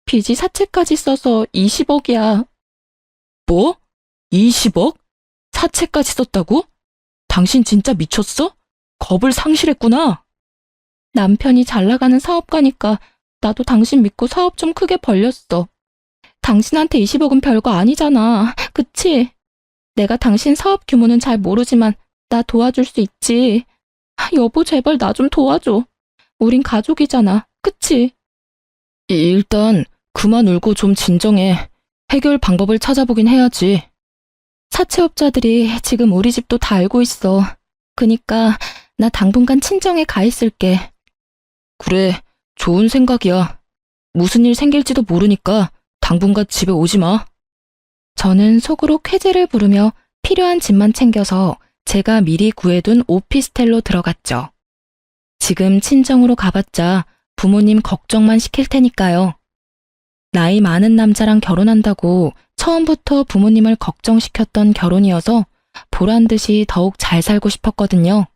빚이 사채까지 써서 20억이야. 뭐? 20억? 사채까지 썼다고? 당신 진짜 미쳤어? 겁을 상실했구나. 남편이 잘 나가는 사업가니까 나도 당신 믿고 사업 좀 크게 벌렸어. 당신한테 20억은 별거 아니잖아. 그치? 내가 당신 사업 규모는 잘 모르지만 나 도와줄 수 있지. 여보 제발 나 좀 도와줘. 우린 가족이잖아. 그치? 일단 그만 울고 좀 진정해. 해결 방법을 찾아보긴 해야지. 사채업자들이 지금 우리 집도 다 알고 있어. 그니까 나 당분간 친정에 가 있을게. 그래, 좋은 생각이야. 무슨 일 생길지도 모르니까 당분간 집에 오지 마. 저는 속으로 쾌재를 부르며 필요한 짐만 챙겨서 제가 미리 구해둔 오피스텔로 들어갔죠. 지금 친정으로 가봤자 부모님 걱정만 시킬 테니까요. 나이 많은 남자랑 결혼한다고 처음부터 부모님을 걱정시켰던 결혼이어서 보란듯이 더욱 잘 살고 싶었거든요.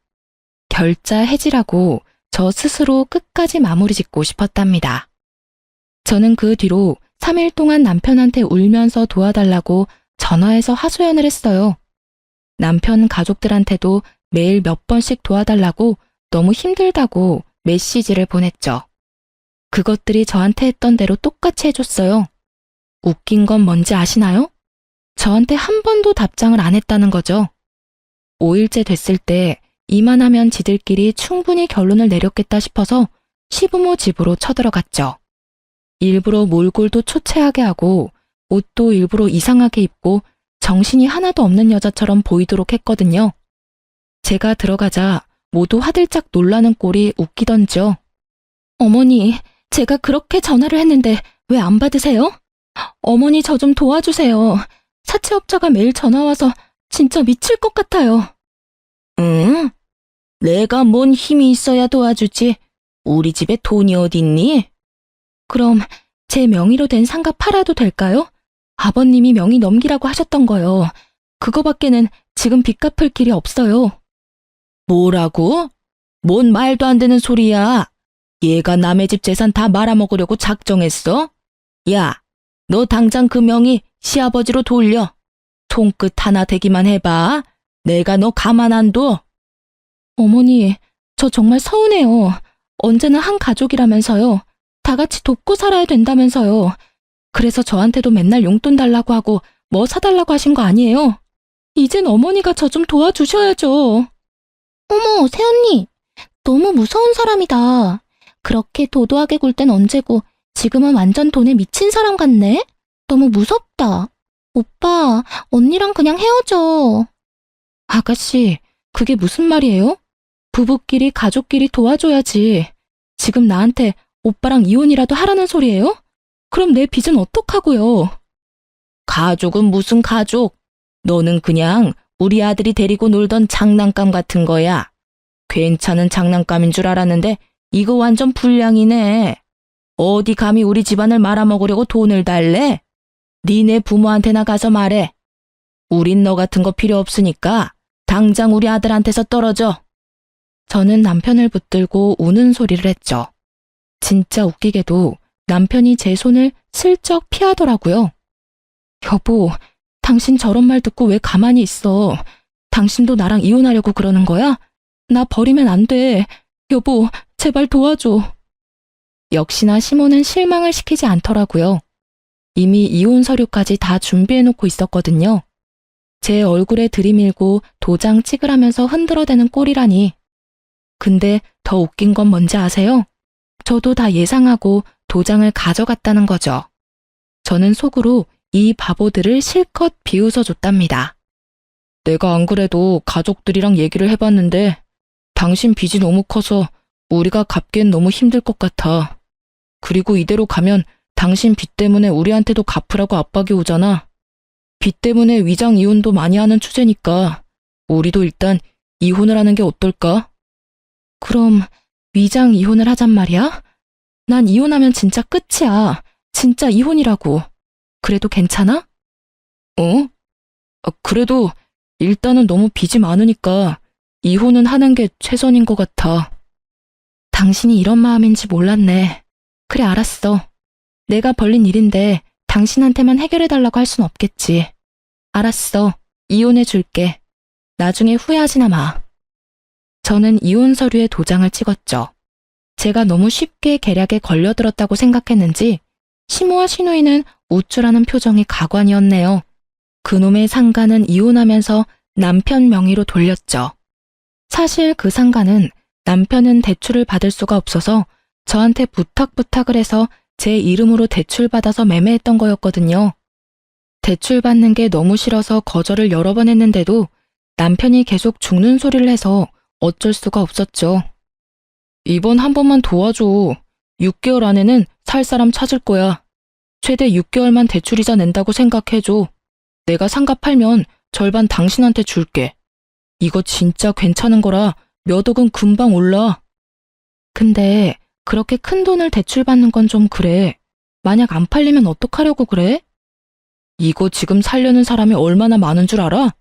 결자 해지라고 저 스스로 끝까지 마무리 짓고 싶었답니다. 저는 그 뒤로 3일 동안 남편한테 울면서 도와달라고 전화해서 하소연을 했어요. 남편 가족들한테도 매일 몇 번씩 도와달라고 너무 힘들다고 메시지를 보냈죠. 그것들이 저한테 했던 대로 똑같이 해줬어요. 웃긴 건 뭔지 아시나요? 저한테 한 번도 답장을 안 했다는 거죠. 5일째 됐을 때 이만하면 지들끼리 충분히 결론을 내렸겠다 싶어서 시부모 집으로 쳐들어갔죠. 일부러 몰골도 초췌하게 하고 옷도 일부러 이상하게 입고 정신이 하나도 없는 여자처럼 보이도록 했거든요. 제가 들어가자 모두 화들짝 놀라는 꼴이 웃기던지요. 어머니, 제가 그렇게 전화를 했는데 왜 안 받으세요? 어머니 저 좀 도와주세요. 사채업자가 매일 전화와서 진짜 미칠 것 같아요. 응? 내가 뭔 힘이 있어야 도와주지. 우리 집에 돈이 어딨니? 그럼 제 명의로 된 상가 팔아도 될까요? 아버님이 명의 넘기라고 하셨던 거요. 그거밖에는 지금 빚 갚을 길이 없어요. 뭐라고? 뭔 말도 안 되는 소리야. 얘가 남의 집 재산 다 말아먹으려고 작정했어? 야, 너 당장 그 명의 시아버지로 돌려. 손끝 하나 대기만 해봐. 내가 너 가만 안 둬. 어머니, 저 정말 서운해요. 언제나 한 가족이라면서요. 다 같이 돕고 살아야 된다면서요. 그래서 저한테도 맨날 용돈 달라고 하고 뭐 사달라고 하신 거 아니에요? 이젠 어머니가 저 좀 도와주셔야죠. 어머, 새언니. 너무 무서운 사람이다. 그렇게 도도하게 굴 땐 언제고 지금은 완전 돈에 미친 사람 같네? 너무 무섭다. 오빠, 언니랑 그냥 헤어져. 아가씨, 그게 무슨 말이에요? 부부끼리 가족끼리 도와줘야지. 지금 나한테 오빠랑 이혼이라도 하라는 소리예요? 그럼 내 빚은 어떡하고요? 가족은 무슨 가족? 너는 그냥 우리 아들이 데리고 놀던 장난감 같은 거야. 괜찮은 장난감인 줄 알았는데 이거 완전 불량이네. 어디 감히 우리 집안을 말아먹으려고 돈을 달래? 니네 부모한테나 가서 말해. 우린 너 같은 거 필요 없으니까 당장 우리 아들한테서 떨어져. 저는 남편을 붙들고 우는 소리를 했죠. 진짜 웃기게도 남편이 제 손을 슬쩍 피하더라고요. 여보, 당신 저런 말 듣고 왜 가만히 있어? 당신도 나랑 이혼하려고 그러는 거야? 나 버리면 안 돼. 여보, 제발 도와줘. 역시나 시모는 실망을 시키지 않더라고요. 이미 이혼 서류까지 다 준비해놓고 있었거든요. 제 얼굴에 들이밀고 도장 찍으라면서 흔들어대는 꼴이라니. 근데 더 웃긴 건 뭔지 아세요? 저도 다 예상하고 도장을 가져갔다는 거죠. 저는 속으로 이 바보들을 실컷 비웃어줬답니다. 내가 안 그래도 가족들이랑 얘기를 해봤는데 당신 빚이 너무 커서 우리가 갚기엔 너무 힘들 것 같아. 그리고 이대로 가면 당신 빚 때문에 우리한테도 갚으라고 압박이 오잖아. 빚 때문에 위장 이혼도 많이 하는 추세니까 우리도 일단 이혼을 하는 게 어떨까? 그럼 위장 이혼을 하잔 말이야? 난 이혼하면 진짜 끝이야. 진짜 이혼이라고. 그래도 괜찮아? 어? 그래도 일단은 너무 빚이 많으니까 이혼은 하는 게 최선인 것 같아. 당신이 이런 마음인지 몰랐네. 그래, 알았어. 내가 벌린 일인데 당신한테만 해결해달라고 할 순 없겠지. 알았어. 이혼해줄게. 나중에 후회하지나 마. 저는 이혼 서류에 도장을 찍었죠. 제가 너무 쉽게 계략에 걸려들었다고 생각했는지 시모와 시누이는 우쭐하는 표정이 가관이었네요. 그놈의 상가는 이혼하면서 남편 명의로 돌렸죠. 사실 그 상가는 남편은 대출을 받을 수가 없어서 저한테 부탁을 해서 제 이름으로 대출받아서 매매했던 거였거든요. 대출받는 게 너무 싫어서 거절을 여러 번 했는데도 남편이 계속 죽는 소리를 해서 어쩔 수가 없었죠. 이번 한 번만 도와줘. 6개월 안에는 살 사람 찾을 거야. 최대 6개월만 대출이자 낸다고 생각해줘. 내가 상가 팔면 절반 당신한테 줄게. 이거 진짜 괜찮은 거라 몇 억은 금방 올라. 근데 그렇게 큰 돈을 대출받는 건 좀 그래. 만약 안 팔리면 어떡하려고 그래? 이거 지금 살려는 사람이 얼마나 많은 줄 알아?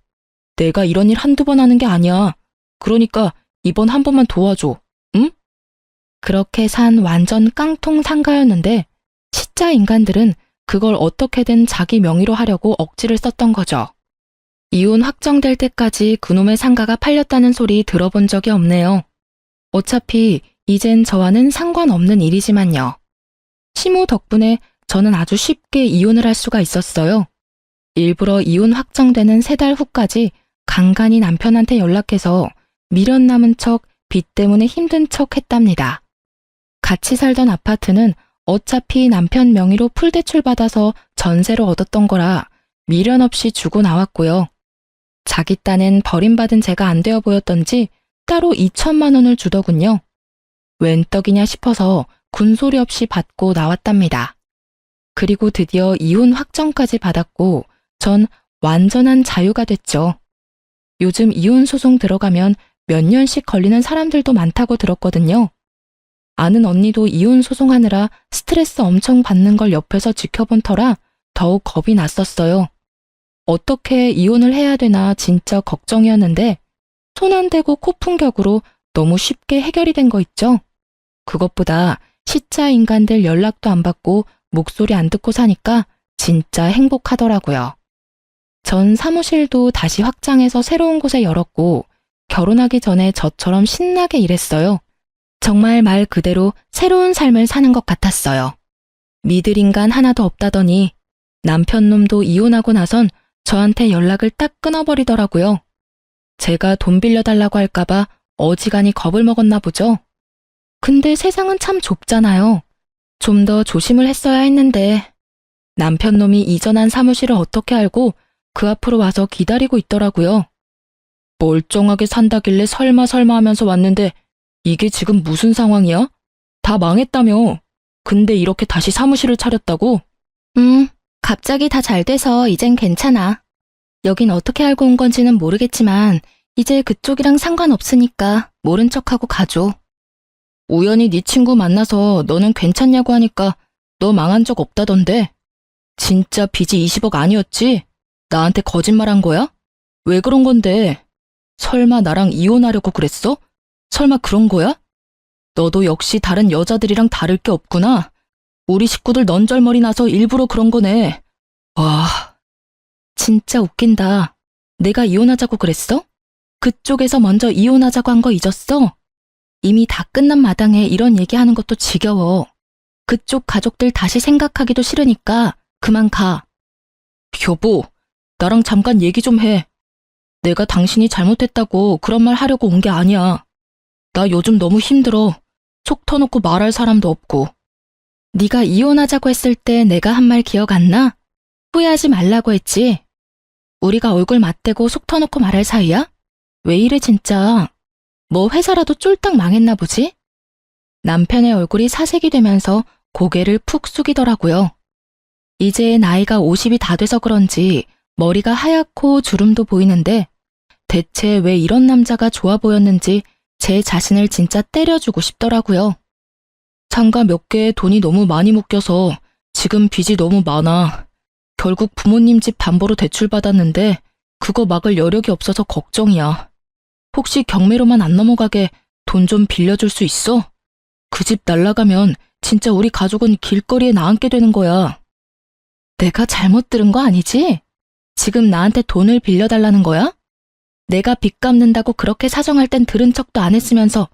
내가 이런 일 한두 번 하는 게 아니야. 그러니까 이번 한 번만 도와줘. 응? 그렇게 산 완전 깡통 상가였는데 진짜 인간들은 그걸 어떻게든 자기 명의로 하려고 억지를 썼던 거죠. 이혼 확정될 때까지 그놈의 상가가 팔렸다는 소리 들어본 적이 없네요. 어차피 이젠 저와는 상관없는 일이지만요. 시모 덕분에 저는 아주 쉽게 이혼을 할 수가 있었어요. 일부러 이혼 확정되는 3달 후까지 간간히 남편한테 연락해서 미련 남은 척 빚 때문에 힘든 척 했답니다. 같이 살던 아파트는 어차피 남편 명의로 풀대출 받아서 전세로 얻었던 거라 미련 없이 주고 나왔고요. 자기 딴엔 버림받은 제가 안 되어 보였던지 따로 2천만 원을 주더군요. 웬 떡이냐 싶어서 군소리 없이 받고 나왔답니다. 그리고 드디어 이혼 확정까지 받았고 전 완전한 자유가 됐죠. 요즘 이혼 소송 들어가면 몇 년씩 걸리는 사람들도 많다고 들었거든요. 아는 언니도 이혼 소송하느라 스트레스 엄청 받는 걸 옆에서 지켜본 터라 더욱 겁이 났었어요. 어떻게 이혼을 해야 되나 진짜 걱정이었는데 손 안 대고 코푼격으로 너무 쉽게 해결이 된 거 있죠? 그것보다 시짜 인간들 연락도 안 받고 목소리 안 듣고 사니까 진짜 행복하더라고요. 전 사무실도 다시 확장해서 새로운 곳에 열었고 결혼하기 전에 저처럼 신나게 일했어요. 정말 말 그대로 새로운 삶을 사는 것 같았어요. 믿을 인간 하나도 없다더니 남편 놈도 이혼하고 나선 저한테 연락을 딱 끊어버리더라고요. 제가 돈 빌려달라고 할까봐 어지간히 겁을 먹었나 보죠. 근데 세상은 참 좁잖아요. 좀 더 조심을 했어야 했는데 남편 놈이 이전한 사무실을 어떻게 알고 그 앞으로 와서 기다리고 있더라고요. 멀쩡하게 산다길래 설마 하면서 왔는데 이게 지금 무슨 상황이야? 다 망했다며. 근데 이렇게 다시 사무실을 차렸다고? 갑자기 다 잘 돼서 이젠 괜찮아. 여긴 어떻게 알고 온 건지는 모르겠지만 이제 그쪽이랑 상관없으니까 모른 척하고 가줘. 우연히 네 친구 만나서 너는 괜찮냐고 하니까 너 망한 적 없다던데. 진짜 빚이 20억 아니었지? 나한테 거짓말한 거야? 왜 그런 건데? 설마 나랑 이혼하려고 그랬어? 설마 그런 거야? 너도 역시 다른 여자들이랑 다를 게 없구나. 우리 식구들 넌절머리 나서 일부러 그런 거네. 와, 진짜 웃긴다. 내가 이혼하자고 그랬어? 그쪽에서 먼저 이혼하자고 한 거 잊었어? 이미 다 끝난 마당에 이런 얘기하는 것도 지겨워. 그쪽 가족들 다시 생각하기도 싫으니까 그만 가. 여보, 나랑 잠깐 얘기 좀 해. 내가 당신이 잘못했다고 그런 말 하려고 온 게 아니야. 나 요즘 너무 힘들어. 속 터놓고 말할 사람도 없고. 네가 이혼하자고 했을 때 내가 한 말 기억 안 나? 후회하지 말라고 했지. 우리가 얼굴 맞대고 속 터놓고 말할 사이야? 왜 이래 진짜. 뭐 회사라도 쫄딱 망했나 보지? 남편의 얼굴이 사색이 되면서 고개를 푹 숙이더라고요. 이제 나이가 50이 다 돼서 그런지 머리가 하얗고 주름도 보이는데 대체 왜 이런 남자가 좋아 보였는지 제 자신을 진짜 때려주고 싶더라고요. 상가 몇 개에 돈이 너무 많이 묶여서 지금 빚이 너무 많아. 결국 부모님 집 담보로 대출받았는데 그거 막을 여력이 없어서 걱정이야. 혹시 경매로만 안 넘어가게 돈 좀 빌려줄 수 있어? 그 집 날라가면 진짜 우리 가족은 길거리에 나앉게 되는 거야. 내가 잘못 들은 거 아니지? 지금 나한테 돈을 빌려달라는 거야? 내가 빚 갚는다고 그렇게 사정할 땐 들은 척도 안 했으면서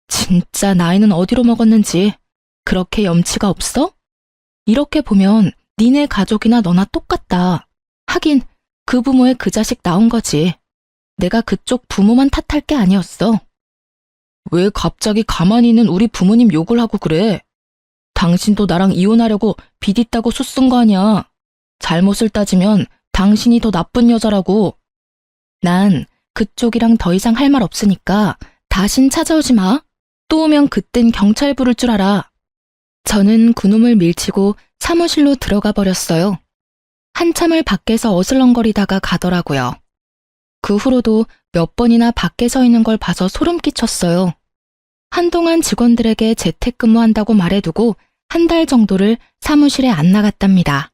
진짜 나이는 어디로 먹었는지 그렇게 염치가 없어? 이렇게 보면 니네 가족이나 너나 똑같다. 하긴 그 부모의 그 자식 나온 거지. 내가 그쪽 부모만 탓할 게 아니었어. 왜 갑자기 가만히 있는 우리 부모님 욕을 하고 그래? 당신도 나랑 이혼하려고 빚 있다고 수 쓴 거 아니야. 잘못을 따지면 당신이 더 나쁜 여자라고. 난 그쪽이랑 더 이상 할 말 없으니까 다신 찾아오지 마. 또 오면 그땐 경찰 부를 줄 알아. 저는 그놈을 밀치고 사무실로 들어가 버렸어요. 한참을 밖에서 어슬렁거리다가 가더라고요. 그 후로도 몇 번이나 밖에 서 있는 걸 봐서 소름 끼쳤어요. 한동안 직원들에게 재택근무한다고 말해두고 한 달 정도를 사무실에 안 나갔답니다.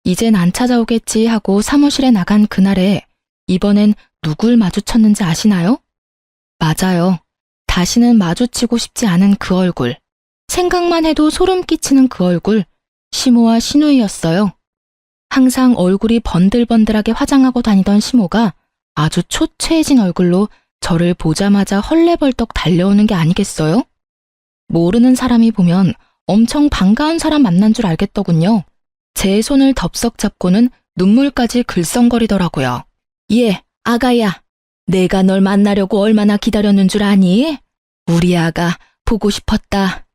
이젠 안 찾아오겠지 하고 사무실에 나간 그날에 이번엔 누굴 마주쳤는지 아시나요? 맞아요. 다시는 마주치고 싶지 않은 그 얼굴. 생각만 해도 소름 끼치는 그 얼굴. 시모와 신우이였어요. 항상 얼굴이 번들번들하게 화장하고 다니던 시모가 아주 초췌해진 얼굴로 저를 보자마자 헐레벌떡 달려오는 게 아니겠어요? 모르는 사람이 보면 엄청 반가운 사람 만난 줄 알겠더군요. 제 손을 덥석 잡고는 눈물까지 글썽거리더라고요. 얘, 아가야, 내가 널 만나려고 얼마나 기다렸는 줄 아니? 우리 아가 보고 싶었다.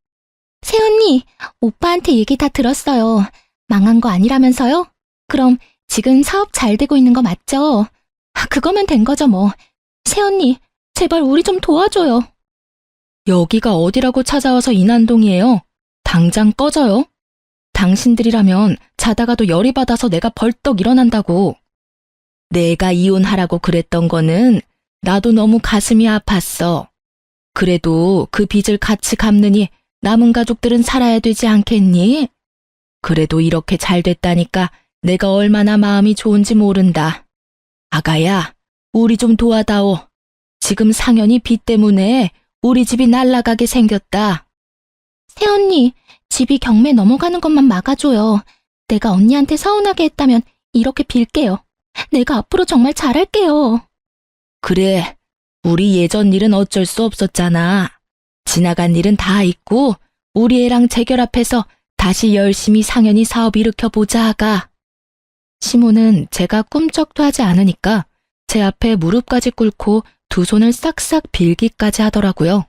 새언니, 오빠한테 얘기 다 들었어요. 망한 거 아니라면서요? 그럼 지금 사업 잘 되고 있는 거 맞죠? 그거면 된 거죠 뭐. 새언니, 제발 우리 좀 도와줘요. 여기가 어디라고 찾아와서 이난동이에요. 당장 꺼져요. 당신들이라면 자다가도 열이 받아서 내가 벌떡 일어난다고. 내가 이혼하라고 그랬던 거는 나도 너무 가슴이 아팠어. 그래도 그 빚을 같이 갚느니 남은 가족들은 살아야 되지 않겠니? 그래도 이렇게 잘 됐다니까 내가 얼마나 마음이 좋은지 모른다. 아가야, 우리 좀 도와다오. 지금 상현이 빚 때문에 우리 집이 날아가게 생겼다. 새언니, 집이 경매 넘어가는 것만 막아줘요. 내가 언니한테 서운하게 했다면 이렇게 빌게요. 내가 앞으로 정말 잘할게요. 그래, 우리 예전 일은 어쩔 수 없었잖아. 지나간 일은 다 잊고 우리 애랑 재결합해서 다시 열심히 상현이 사업 일으켜보자 하가. 시모는 제가 꿈쩍도 하지 않으니까 제 앞에 무릎까지 꿇고 두 손을 싹싹 빌기까지 하더라고요.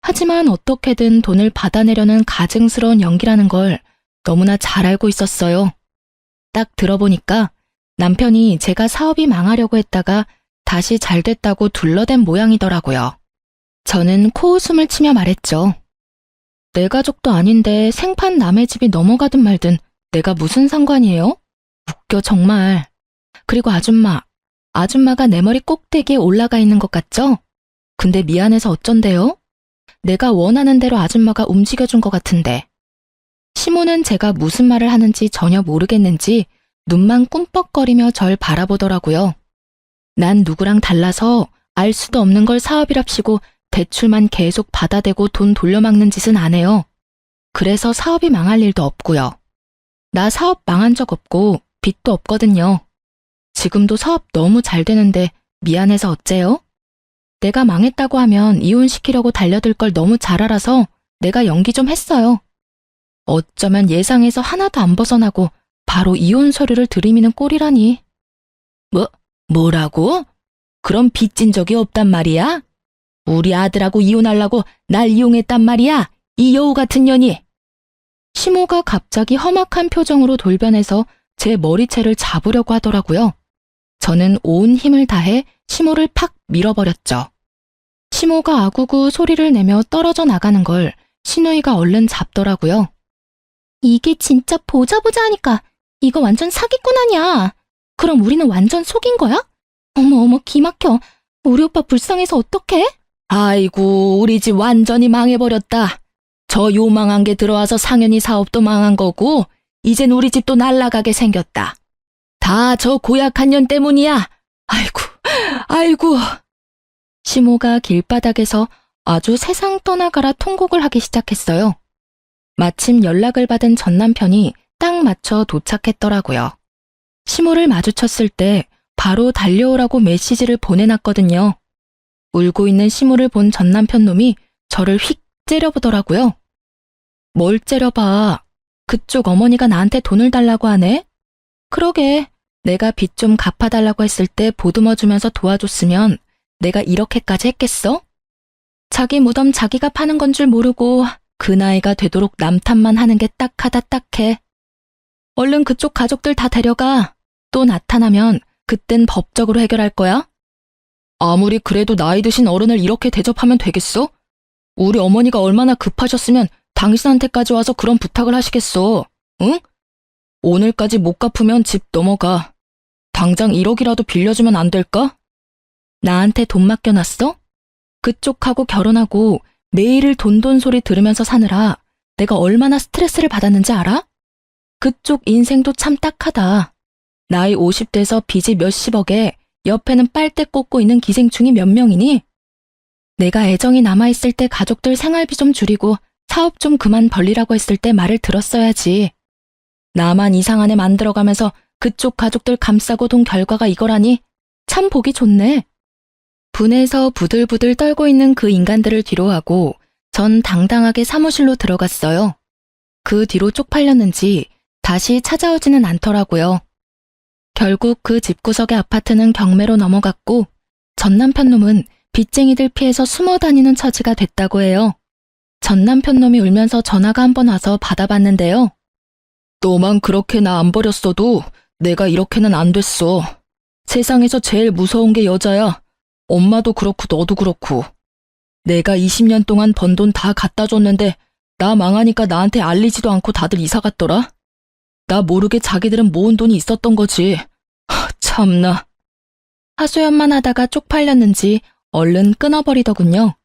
하지만 어떻게든 돈을 받아내려는 가증스러운 연기라는 걸 너무나 잘 알고 있었어요. 딱 들어보니까 남편이 제가 사업이 망하려고 했다가 다시 잘 됐다고 둘러댄 모양이더라고요. 저는 코웃음을 치며 말했죠. 내 가족도 아닌데 생판 남의 집이 넘어가든 말든 내가 무슨 상관이에요? 웃겨 정말. 그리고 아줌마가 내 머리 꼭대기에 올라가 있는 것 같죠? 근데 미안해서 어쩐대요? 내가 원하는 대로 아줌마가 움직여준 것 같은데. 시모는 제가 무슨 말을 하는지 전혀 모르겠는지 눈만 꿈뻑거리며 절 바라보더라고요. 난 누구랑 달라서 알 수도 없는 걸 사업이랍시고 대출만 계속 받아대고 돈 돌려막는 짓은 안 해요. 그래서 사업이 망할 일도 없고요. 나 사업 망한 적 없고 빚도 없거든요. 지금도 사업 너무 잘 되는데 미안해서 어째요? 내가 망했다고 하면 이혼시키려고 달려들 걸 너무 잘 알아서 내가 연기 좀 했어요. 어쩌면 예상에서 하나도 안 벗어나고 바로 이혼 서류를 들이미는 꼴이라니. 뭐라고? 그럼 빚진 적이 없단 말이야? 우리 아들하고 이혼하려고 날 이용했단 말이야? 이 여우 같은 년이. 시모가 갑자기 험악한 표정으로 돌변해서 제 머리채를 잡으려고 하더라고요. 저는 온 힘을 다해 시모를 팍 밀어버렸죠. 시모가 아구구 소리를 내며 떨어져 나가는 걸 시누이가 얼른 잡더라고요. 이게 진짜 보자 하니까 이거 완전 사기꾼 아니야. 그럼 우리는 완전 속인 거야? 어머 기막혀. 우리 오빠 불쌍해서 어떡해? 아이고, 우리 집 완전히 망해버렸다. 저 요망한 게 들어와서 상현이 사업도 망한 거고 이젠 우리 집도 날아가게 생겼다. 다 저 고약한 년 때문이야. 아이고. 시모가 길바닥에서 아주 세상 떠나가라 통곡을 하기 시작했어요. 마침 연락을 받은 전 남편이 딱 맞춰 도착했더라고요. 시모를 마주쳤을 때 바로 달려오라고 메시지를 보내놨거든요. 울고 있는 시모를 본 전 남편 놈이 저를 휙 째려보더라고요. 뭘 째려봐. 그쪽 어머니가 나한테 돈을 달라고 하네? 그러게, 내가 빚 좀 갚아달라고 했을 때 보듬어주면서 도와줬으면 내가 이렇게까지 했겠어? 자기 무덤 자기가 파는 건 줄 모르고 그 나이가 되도록 남 탓만 하는 게 딱하다 딱해. 얼른 그쪽 가족들 다 데려가. 또 나타나면 그땐 법적으로 해결할 거야? 아무리 그래도 나이 드신 어른을 이렇게 대접하면 되겠어? 우리 어머니가 얼마나 급하셨으면 당신한테까지 와서 그런 부탁을 하시겠어. 응? 오늘까지 못 갚으면 집 넘어가. 당장 1억이라도 빌려주면 안 될까? 나한테 돈 맡겨놨어? 그쪽하고 결혼하고 매일 돈 소리 들으면서 사느라 내가 얼마나 스트레스를 받았는지 알아? 그쪽 인생도 참 딱하다. 나이 50대에서 빚이 몇십억에 옆에는 빨대 꽂고 있는 기생충이 몇 명이니? 내가 애정이 남아있을 때 가족들 생활비 좀 줄이고 사업 좀 그만 벌리라고 했을 때 말을 들었어야지. 나만 이상한 애 만들어가면서 그쪽 가족들 감싸고 돈 결과가 이거라니 참 보기 좋네. 분해서 부들부들 떨고 있는 그 인간들을 뒤로하고 전 당당하게 사무실로 들어갔어요. 그 뒤로 쪽팔렸는지 다시 찾아오지는 않더라고요. 결국 그 집구석의 아파트는 경매로 넘어갔고 전 남편 놈은 빚쟁이들 피해서 숨어 다니는 처지가 됐다고 해요. 전 남편 놈이 울면서 전화가 한 번 와서 받아봤는데요. 너만 그렇게 나 안 버렸어도 내가 이렇게는 안 됐어. 세상에서 제일 무서운 게 여자야. 엄마도 그렇고 너도 그렇고. 내가 20년 동안 번 돈 다 갖다 줬는데 나 망하니까 나한테 알리지도 않고 다들 이사 갔더라. 나 모르게 자기들은 모은 돈이 있었던 거지. 참나. 하소연만 하다가 쪽팔렸는지 얼른 끊어버리더군요.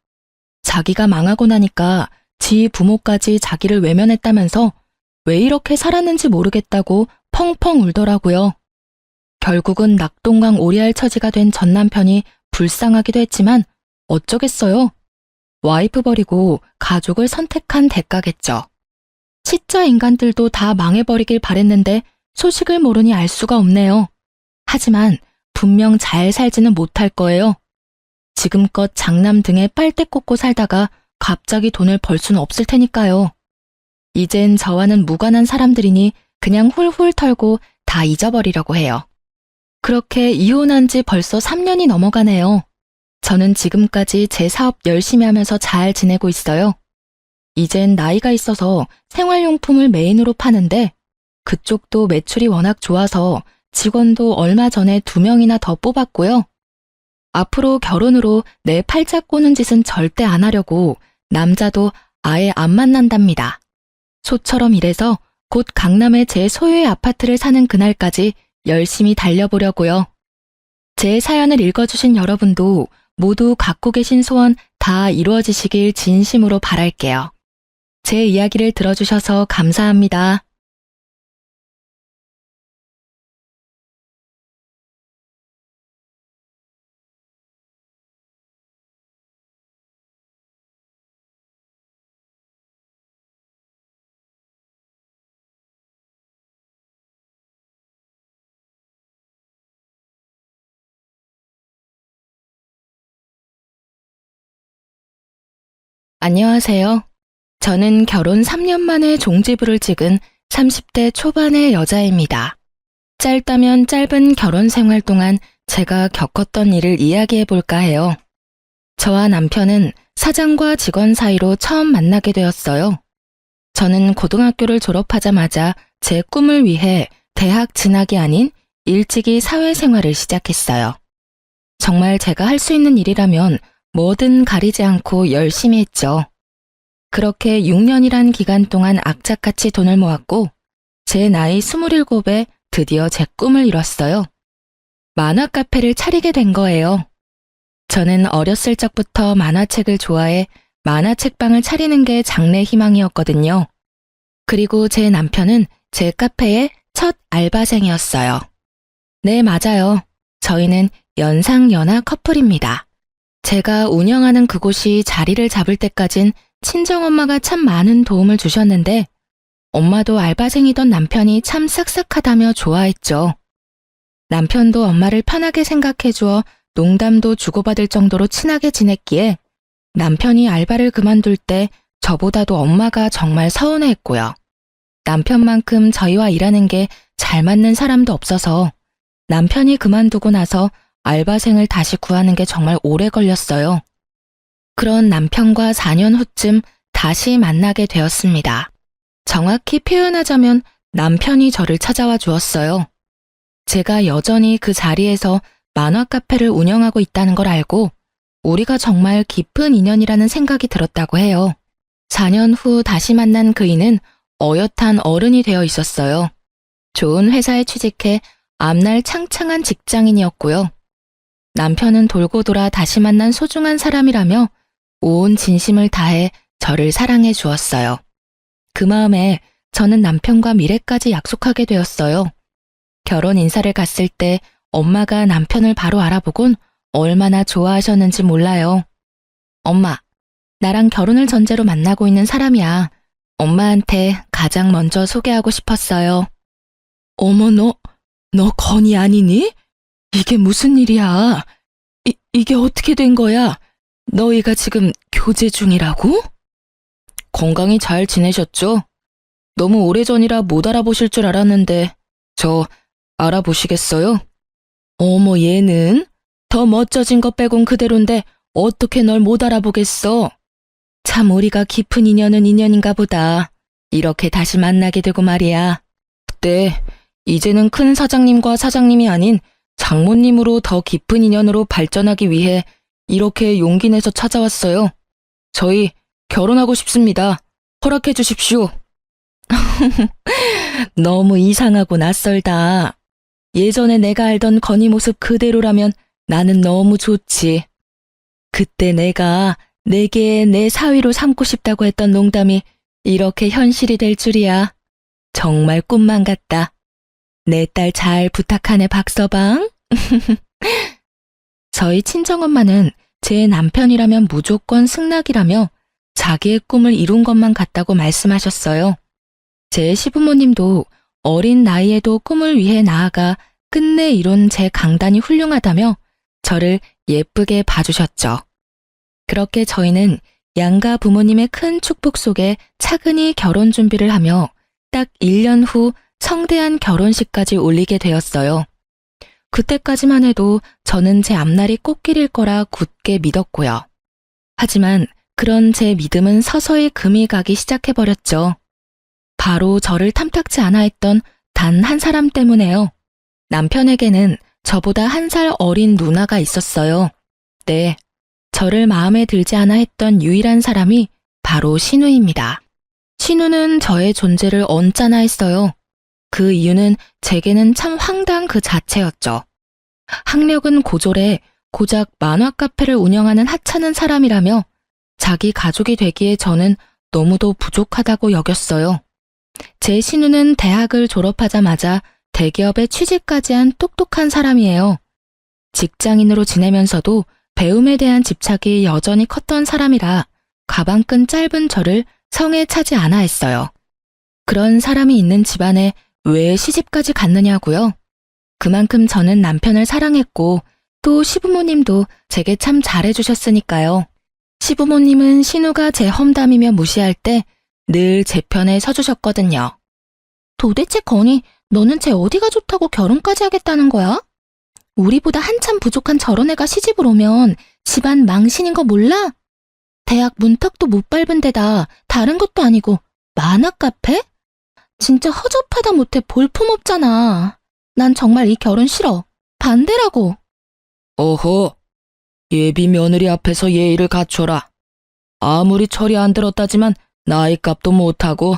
자기가 망하고 나니까 지 부모까지 자기를 외면했다면서 왜 이렇게 살았는지 모르겠다고 펑펑 울더라고요. 결국은 낙동강 오리알 처지가 된 전 남편이 불쌍하기도 했지만 어쩌겠어요. 와이프 버리고 가족을 선택한 대가겠죠. 시자 인간들도 다 망해버리길 바랬는데 소식을 모르니 알 수가 없네요. 하지만 분명 잘 살지는 못할 거예요. 지금껏 장남 등에 빨대 꽂고 살다가 갑자기 돈을 벌 수는 없을 테니까요. 이젠 저와는 무관한 사람들이니 그냥 훌훌 털고 다 잊어버리려고 해요. 그렇게 이혼한 지 벌써 3년이 넘어가네요. 저는 지금까지 제 사업 열심히 하면서 잘 지내고 있어요. 이젠 나이가 있어서 생활용품을 메인으로 파는데 그쪽도 매출이 워낙 좋아서 직원도 얼마 전에 2명이나 더 뽑았고요. 앞으로 결혼으로 내 팔자 꼬는 짓은 절대 안 하려고 남자도 아예 안 만난답니다. 소처럼 일해서 곧 강남에 제 소유의 아파트를 사는 그날까지 열심히 달려보려고요. 제 사연을 읽어주신 여러분도 모두 갖고 계신 소원 다 이루어지시길 진심으로 바랄게요. 제 이야기를 들어주셔서 감사합니다. 안녕하세요. 저는 결혼 3년 만에 종지부를 찍은 30대 초반의 여자입니다. 짧다면 짧은 결혼 생활 동안 제가 겪었던 일을 이야기해 볼까 해요. 저와 남편은 사장과 직원 사이로 처음 만나게 되었어요. 저는 고등학교를 졸업하자마자 제 꿈을 위해 대학 진학이 아닌 일찍이 사회생활을 시작했어요. 정말 제가 할 수 있는 일이라면 뭐든 가리지 않고 열심히 했죠. 그렇게 6년이란 기간 동안 악착같이 돈을 모았고 제 나이 27에 드디어 제 꿈을 이뤘어요. 만화 카페를 차리게 된 거예요. 저는 어렸을 적부터 만화책을 좋아해 만화책방을 차리는 게 장래 희망이었거든요. 그리고 제 남편은 제 카페의 첫 알바생이었어요. 네, 맞아요. 저희는 연상연하 커플입니다. 제가 운영하는 그곳이 자리를 잡을 때까진 친정엄마가 참 많은 도움을 주셨는데 엄마도 알바생이던 남편이 참 싹싹하다며 좋아했죠. 남편도 엄마를 편하게 생각해 주어 농담도 주고받을 정도로 친하게 지냈기에 남편이 알바를 그만둘 때 저보다도 엄마가 정말 서운해했고요. 남편만큼 저희와 일하는 게 잘 맞는 사람도 없어서 남편이 그만두고 나서 알바생을 다시 구하는 게 정말 오래 걸렸어요. 그런 남편과 4년 후쯤 다시 만나게 되었습니다. 정확히 표현하자면 남편이 저를 찾아와 주었어요. 제가 여전히 그 자리에서 만화 카페를 운영하고 있다는 걸 알고 우리가 정말 깊은 인연이라는 생각이 들었다고 해요. 4년 후 다시 만난 그이는 어엿한 어른이 되어 있었어요. 좋은 회사에 취직해 앞날 창창한 직장인이었고요. 남편은 돌고 돌아 다시 만난 소중한 사람이라며 온 진심을 다해 저를 사랑해 주었어요. 그 마음에 저는 남편과 미래까지 약속하게 되었어요. 결혼 인사를 갔을 때 엄마가 남편을 바로 알아보곤 얼마나 좋아하셨는지 몰라요. 엄마, 나랑 결혼을 전제로 만나고 있는 사람이야. 엄마한테 가장 먼저 소개하고 싶었어요. 어머, 너 건이 아니니? 이게 무슨 일이야? 이게 어떻게 된 거야? 너희가 지금 교제 중이라고? 건강히 잘 지내셨죠? 너무 오래전이라 못 알아보실 줄 알았는데 저 알아보시겠어요? 어머, 얘는 더 멋져진 것 빼곤 그대로인데 어떻게 널 못 알아보겠어? 참 우리가 깊은 인연은 인연인가 보다. 이렇게 다시 만나게 되고 말이야. 네, 이제는 큰 사장님과 사장님이 아닌 장모님으로 더 깊은 인연으로 발전하기 위해 이렇게 용기 내서 찾아왔어요. 저희 결혼하고 싶습니다. 허락해 주십시오. 너무 이상하고 낯설다. 예전에 내가 알던 건희 모습 그대로라면 나는 너무 좋지. 그때 내가 내게 내 사위로 삼고 싶다고 했던 농담이 이렇게 현실이 될 줄이야. 정말 꿈만 같다. 내 딸 잘 부탁하네, 박서방. 저희 친정엄마는 제 남편이라면 무조건 승낙이라며 자기의 꿈을 이룬 것만 같다고 말씀하셨어요. 제 시부모님도 어린 나이에도 꿈을 위해 나아가 끝내 이룬 제 강단이 훌륭하다며 저를 예쁘게 봐주셨죠. 그렇게 저희는 양가 부모님의 큰 축복 속에 차근히 결혼 준비를 하며 딱 1년 후 성대한 결혼식까지 올리게 되었어요. 그때까지만 해도 저는 제 앞날이 꽃길일 거라 굳게 믿었고요. 하지만 그런 제 믿음은 서서히 금이 가기 시작해버렸죠. 바로 저를 탐탁지 않아 했던 단 한 사람 때문에요. 남편에게는 저보다 1살 어린 누나가 있었어요. 네, 저를 마음에 들지 않아 했던 유일한 사람이 바로 신우입니다. 신우는 저의 존재를 언짢아 했어요. 그 이유는 제게는 참 황당 그 자체였죠. 학력은 고졸에 고작 만화 카페를 운영하는 하찮은 사람이라며 자기 가족이 되기에 저는 너무도 부족하다고 여겼어요. 제 신우는 대학을 졸업하자마자 대기업에 취직까지 한 똑똑한 사람이에요. 직장인으로 지내면서도 배움에 대한 집착이 여전히 컸던 사람이라 가방끈 짧은 저를 성에 차지 않아 했어요. 그런 사람이 있는 집안에 왜 시집까지 갔느냐고요? 그만큼 저는 남편을 사랑했고 또 시부모님도 제게 참 잘해주셨으니까요. 시부모님은 신우가 제 험담이며 무시할 때 늘 제 편에 서주셨거든요. 도대체 건희, 너는 쟤 어디가 좋다고 결혼까지 하겠다는 거야? 우리보다 한참 부족한 저런 애가 시집을 오면 집안 망신인 거 몰라? 대학 문턱도 못 밟은 데다 다른 것도 아니고 만화 카페? 진짜 허접하다 못해 볼품없잖아. 난 정말 이 결혼 싫어. 반대라고. 어허, 예비 며느리 앞에서 예의를 갖춰라. 아무리 철이 안 들었다지만 나이값도 못하고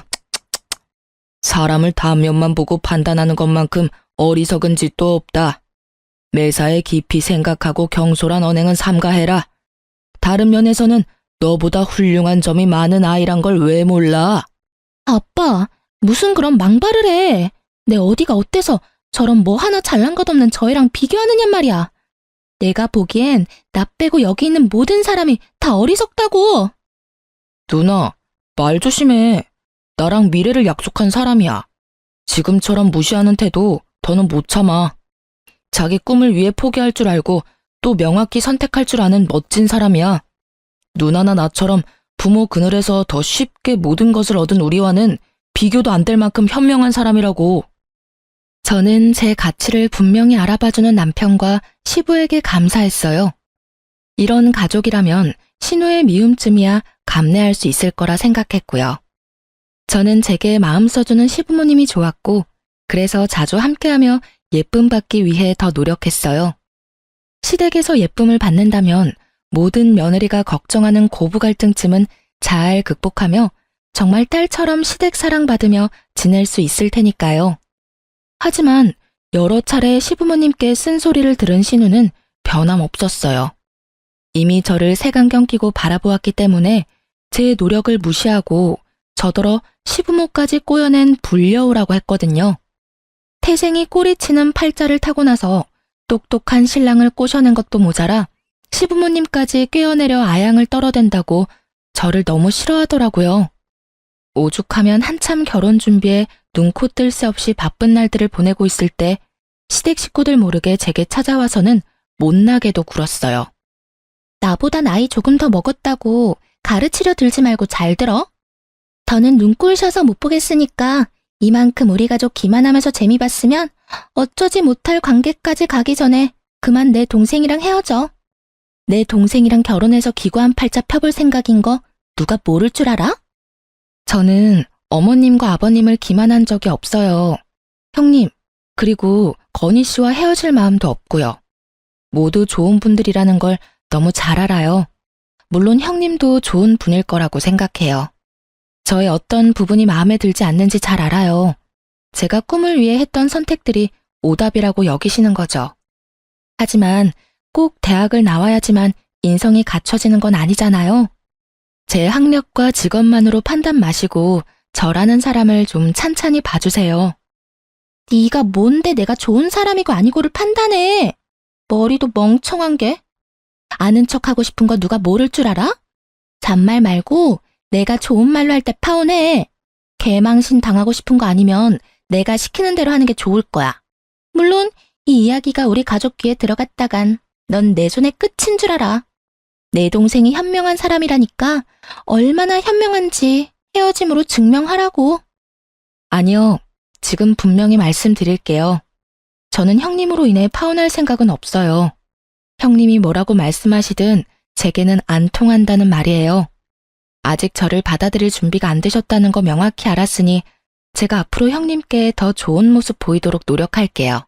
사람을 단면만 보고 판단하는 것만큼 어리석은 짓도 없다. 매사에 깊이 생각하고 경솔한 언행은 삼가해라. 다른 면에서는 너보다 훌륭한 점이 많은 아이란 걸 왜 몰라? 아빠, 무슨 그런 망발을 해. 내 어디가 어때서 저런 뭐 하나 잘난 것 없는 저희랑 비교하느냔 말이야. 내가 보기엔 나 빼고 여기 있는 모든 사람이 다 어리석다고. 누나, 말 조심해. 나랑 미래를 약속한 사람이야. 지금처럼 무시하는 태도 더는 못 참아. 자기 꿈을 위해 포기할 줄 알고 또 명확히 선택할 줄 아는 멋진 사람이야. 누나나 나처럼 부모 그늘에서 더 쉽게 모든 것을 얻은 우리와는 비교도 안 될 만큼 현명한 사람이라고. 저는 제 가치를 분명히 알아봐주는 남편과 시부에게 감사했어요. 이런 가족이라면 신우의 미움쯤이야 감내할 수 있을 거라 생각했고요. 저는 제게 마음 써주는 시부모님이 좋았고 그래서 자주 함께하며 예쁨 받기 위해 더 노력했어요. 시댁에서 예쁨을 받는다면 모든 며느리가 걱정하는 고부 갈등쯤은 잘 극복하며 정말 딸처럼 시댁 사랑받으며 지낼 수 있을 테니까요. 하지만 여러 차례 시부모님께 쓴소리를 들은 신우는 변함없었어요. 이미 저를 색안경 끼고 바라보았기 때문에 제 노력을 무시하고 저더러 시부모까지 꼬여낸 불려우라고 했거든요. 태생이 꼬리치는 팔자를 타고 나서 똑똑한 신랑을 꼬셔낸 것도 모자라 시부모님까지 꿰어내려 아양을 떨어댄다고 저를 너무 싫어하더라고요. 오죽하면 한참 결혼 준비에 눈코 뜰 새 없이 바쁜 날들을 보내고 있을 때 시댁 식구들 모르게 제게 찾아와서는 못나게도 굴었어요. 나보다 나이 조금 더 먹었다고 가르치려 들지 말고 잘 들어. 더는 눈꼴 셔서 못 보겠으니까 이만큼 우리 가족 기만하면서 재미 봤으면 어쩌지 못할 관계까지 가기 전에 그만 내 동생이랑 헤어져. 내 동생이랑 결혼해서 기구한 팔자 펴볼 생각인 거 누가 모를 줄 알아? 저는 어머님과 아버님을 기만한 적이 없어요. 형님, 그리고 건희 씨와 헤어질 마음도 없고요. 모두 좋은 분들이라는 걸 너무 잘 알아요. 물론 형님도 좋은 분일 거라고 생각해요. 저의 어떤 부분이 마음에 들지 않는지 잘 알아요. 제가 꿈을 위해 했던 선택들이 오답이라고 여기시는 거죠. 하지만 꼭 대학을 나와야지만 인성이 갖춰지는 건 아니잖아요. 제 학력과 직업만으로 판단 마시고 저라는 사람을 좀 찬찬히 봐주세요. 네가 뭔데 내가 좋은 사람이고 아니고를 판단해. 머리도 멍청한 게. 아는 척하고 싶은 거 누가 모를 줄 알아? 잔말 말고 내가 좋은 말로 할 때 파혼해. 개망신 당하고 싶은 거 아니면 내가 시키는 대로 하는 게 좋을 거야. 물론 이 이야기가 우리 가족 귀에 들어갔다간 넌 내 손의 끝인 줄 알아. 내 동생이 현명한 사람이라니까 얼마나 현명한지 헤어짐으로 증명하라고. 아니요, 지금 분명히 말씀드릴게요. 저는 형님으로 인해 파혼할 생각은 없어요. 형님이 뭐라고 말씀하시든 제게는 안 통한다는 말이에요. 아직 저를 받아들일 준비가 안 되셨다는 거 명확히 알았으니 제가 앞으로 형님께 더 좋은 모습 보이도록 노력할게요.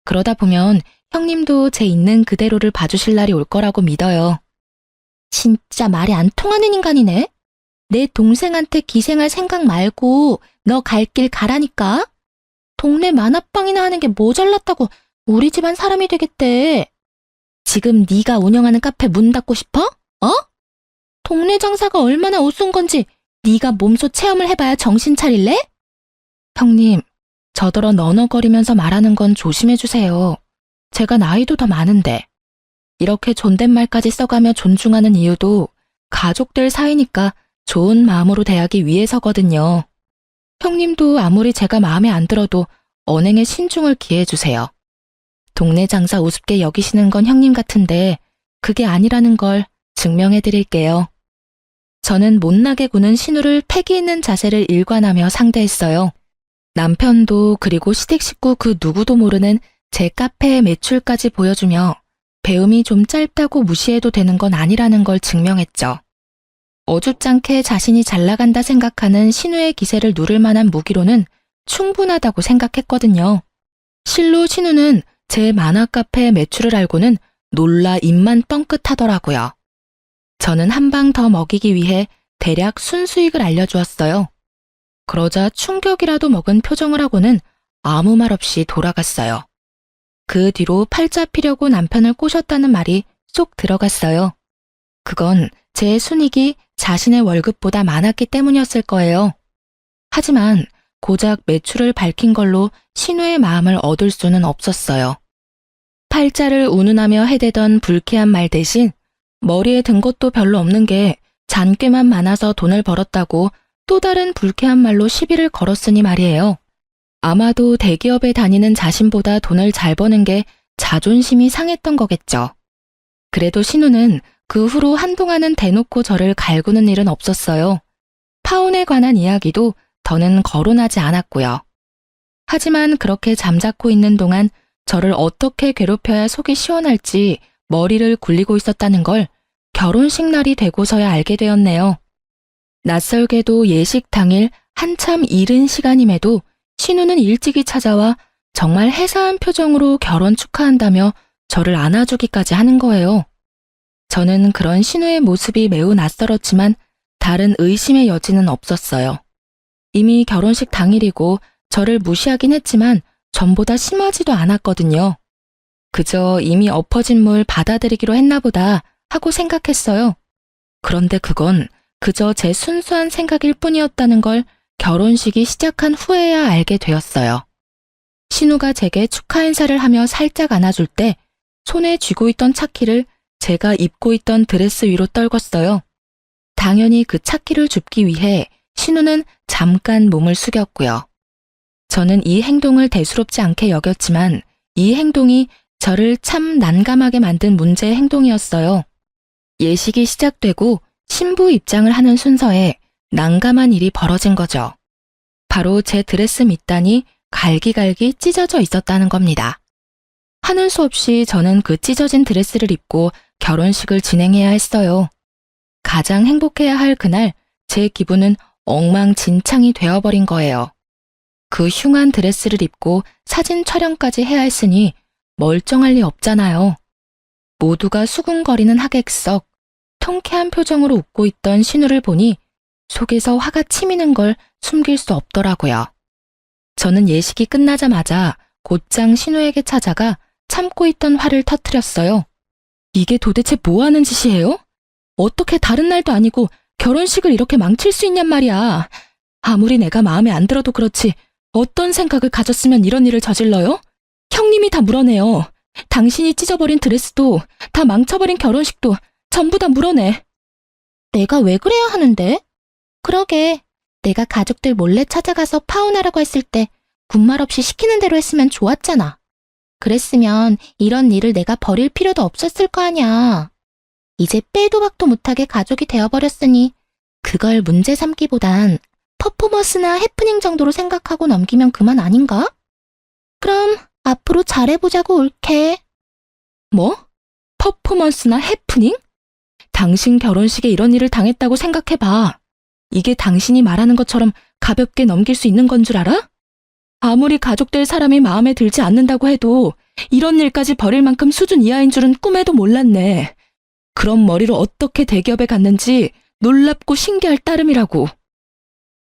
그러다 보면 형님도 제 있는 그대로를 봐주실 날이 올 거라고 믿어요. 진짜 말이 안 통하는 인간이네. 내 동생한테 기생할 생각 말고 너 갈 길 가라니까. 동네 만화방이나 하는 게 모자랐다고 우리 집안 사람이 되겠대. 지금 네가 운영하는 카페 문 닫고 싶어? 어? 동네 장사가 얼마나 우스운 건지 네가 몸소 체험을 해봐야 정신 차릴래? 형님, 저더러 너너거리면서 말하는 건 조심해주세요. 제가 나이도 더 많은데. 이렇게 존댓말까지 써가며 존중하는 이유도 가족들 사이니까 좋은 마음으로 대하기 위해서거든요. 형님도 아무리 제가 마음에 안 들어도 언행에 신중을 기해주세요. 동네 장사 우습게 여기시는 건 형님 같은데 그게 아니라는 걸 증명해드릴게요. 저는 못나게 구는 신우를 패기 있는 자세를 일관하며 상대했어요. 남편도 그리고 시댁 식구 그 누구도 모르는 제 카페의 매출까지 보여주며 배움이 좀 짧다고 무시해도 되는 건 아니라는 걸 증명했죠. 어줍잖게 자신이 잘 나간다 생각하는 신우의 기세를 누를 만한 무기로는 충분하다고 생각했거든요. 실로 신우는 제 만화 카페의 매출을 알고는 놀라 입만 뻥끗하더라고요. 저는 한 방 더 먹이기 위해 대략 순수익을 알려주었어요. 그러자 충격이라도 먹은 표정을 하고는 아무 말 없이 돌아갔어요. 그 뒤로 팔자 피려고 남편을 꼬셨다는 말이 쏙 들어갔어요. 그건 제 순익이 자신의 월급보다 많았기 때문이었을 거예요. 하지만 고작 매출을 밝힌 걸로 신우의 마음을 얻을 수는 없었어요. 팔자를 운운하며 해대던 불쾌한 말 대신 머리에 든 것도 별로 없는 게 잔꾀만 많아서 돈을 벌었다고 또 다른 불쾌한 말로 시비를 걸었으니 말이에요. 아마도 대기업에 다니는 자신보다 돈을 잘 버는 게 자존심이 상했던 거겠죠. 그래도 신우는 그 후로 한동안은 대놓고 저를 갈구는 일은 없었어요. 파혼에 관한 이야기도 더는 거론하지 않았고요. 하지만 그렇게 잠자코 있는 동안 저를 어떻게 괴롭혀야 속이 시원할지 머리를 굴리고 있었다는 걸 결혼식 날이 되고서야 알게 되었네요. 낯설게도 예식 당일 한참 이른 시간임에도 신우는 일찍이 찾아와 정말 해사한 표정으로 결혼 축하한다며 저를 안아주기까지 하는 거예요. 저는 그런 신우의 모습이 매우 낯설었지만 다른 의심의 여지는 없었어요. 이미 결혼식 당일이고 저를 무시하긴 했지만 전보다 심하지도 않았거든요. 그저 이미 엎어진 물 받아들이기로 했나 보다 하고 생각했어요. 그런데 그건 그저 제 순수한 생각일 뿐이었다는 걸 결혼식이 시작한 후에야 알게 되었어요. 신우가 제게 축하 인사를 하며 살짝 안아줄 때 손에 쥐고 있던 차키를 제가 입고 있던 드레스 위로 떨궜어요. 당연히 그 차키를 줍기 위해 신우는 잠깐 몸을 숙였고요. 저는 이 행동을 대수롭지 않게 여겼지만 이 행동이 저를 참 난감하게 만든 문제의 행동이었어요. 예식이 시작되고 신부 입장을 하는 순서에 난감한 일이 벌어진 거죠. 바로 제 드레스 밑단이 갈기갈기 찢어져 있었다는 겁니다. 하는 수 없이 저는 그 찢어진 드레스를 입고 결혼식을 진행해야 했어요. 가장 행복해야 할 그날 제 기분은 엉망진창이 되어버린 거예요. 그 흉한 드레스를 입고 사진 촬영까지 해야 했으니 멀쩡할 리 없잖아요. 모두가 수군거리는 하객석, 통쾌한 표정으로 웃고 있던 신우를 보니 속에서 화가 치미는 걸 숨길 수 없더라고요. 저는 예식이 끝나자마자 곧장 신우에게 찾아가 참고 있던 화를 터뜨렸어요. 이게 도대체 뭐 하는 짓이에요? 어떻게 다른 날도 아니고 결혼식을 이렇게 망칠 수 있냔 말이야. 아무리 내가 마음에 안 들어도 그렇지 어떤 생각을 가졌으면 이런 일을 저질러요? 형님이 다 물어내요. 당신이 찢어버린 드레스도 다 망쳐버린 결혼식도 전부 다 물어내. 내가 왜 그래야 하는데? 그러게, 내가 가족들 몰래 찾아가서 파혼하라고 했을 때 군말 없이 시키는 대로 했으면 좋았잖아. 그랬으면 이런 일을 내가 벌일 필요도 없었을 거 아냐. 이제 빼도 박도 못하게 가족이 되어버렸으니 그걸 문제 삼기보단 퍼포먼스나 해프닝 정도로 생각하고 넘기면 그만 아닌가? 그럼 앞으로 잘해보자고 옳게. 뭐? 퍼포먼스나 해프닝? 당신 결혼식에 이런 일을 당했다고 생각해봐. 이게 당신이 말하는 것처럼 가볍게 넘길 수 있는 건 줄 알아? 아무리 가족될 사람이 마음에 들지 않는다고 해도 이런 일까지 벌일 만큼 수준 이하인 줄은 꿈에도 몰랐네. 그런 머리로 어떻게 대기업에 갔는지 놀랍고 신기할 따름이라고.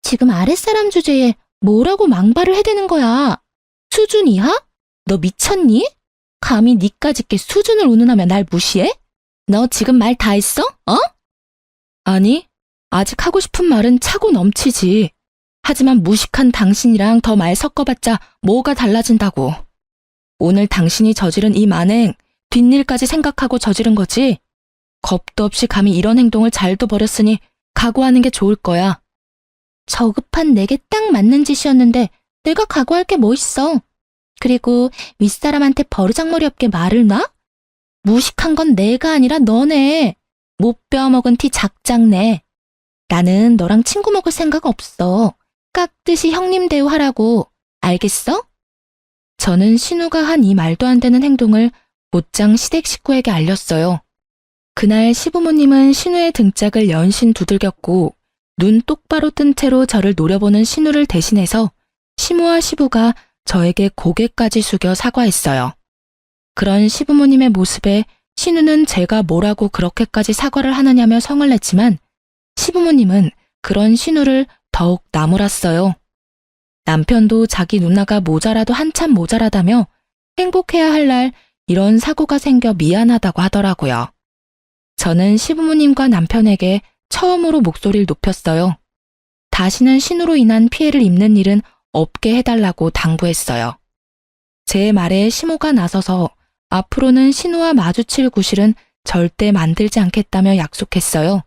지금 아랫사람 주제에 뭐라고 망발을 해대는 거야? 수준 이하? 너 미쳤니? 감히 니까짓 게 수준을 운운하며 날 무시해? 너 지금 말 다 했어? 어? 아니, 아직 하고 싶은 말은 차고 넘치지. 하지만 무식한 당신이랑 더 말 섞어봤자 뭐가 달라진다고. 오늘 당신이 저지른 이 만행, 뒷일까지 생각하고 저지른 거지? 겁도 없이 감히 이런 행동을 잘도 버렸으니 각오하는 게 좋을 거야. 저급한 내게 딱 맞는 짓이었는데 내가 각오할 게 뭐 있어? 그리고 윗사람한테 버르장머리 없게 말을 놔? 무식한 건 내가 아니라 너네. 못 빼어먹은 티 작작내. 나는 너랑 친구 먹을 생각 없어. 깍듯이 형님 대우하라고. 알겠어? 저는 신우가 한 이 말도 안 되는 행동을 곧장 시댁 식구에게 알렸어요. 그날 시부모님은 신우의 등짝을 연신 두들겼고 눈 똑바로 뜬 채로 저를 노려보는 신우를 대신해서 시모와 시부가 저에게 고개까지 숙여 사과했어요. 그런 시부모님의 모습에 신우는 제가 뭐라고 그렇게까지 사과를 하느냐며 성을 냈지만 시부모님은 그런 신우를 더욱 나무랐어요. 남편도 자기 누나가 모자라도 한참 모자라다며 행복해야 할 날 이런 사고가 생겨 미안하다고 하더라고요. 저는 시부모님과 남편에게 처음으로 목소리를 높였어요. 다시는 신우로 인한 피해를 입는 일은 없게 해달라고 당부했어요. 제 말에 시모가 나서서 앞으로는 신우와 마주칠 구실은 절대 만들지 않겠다며 약속했어요.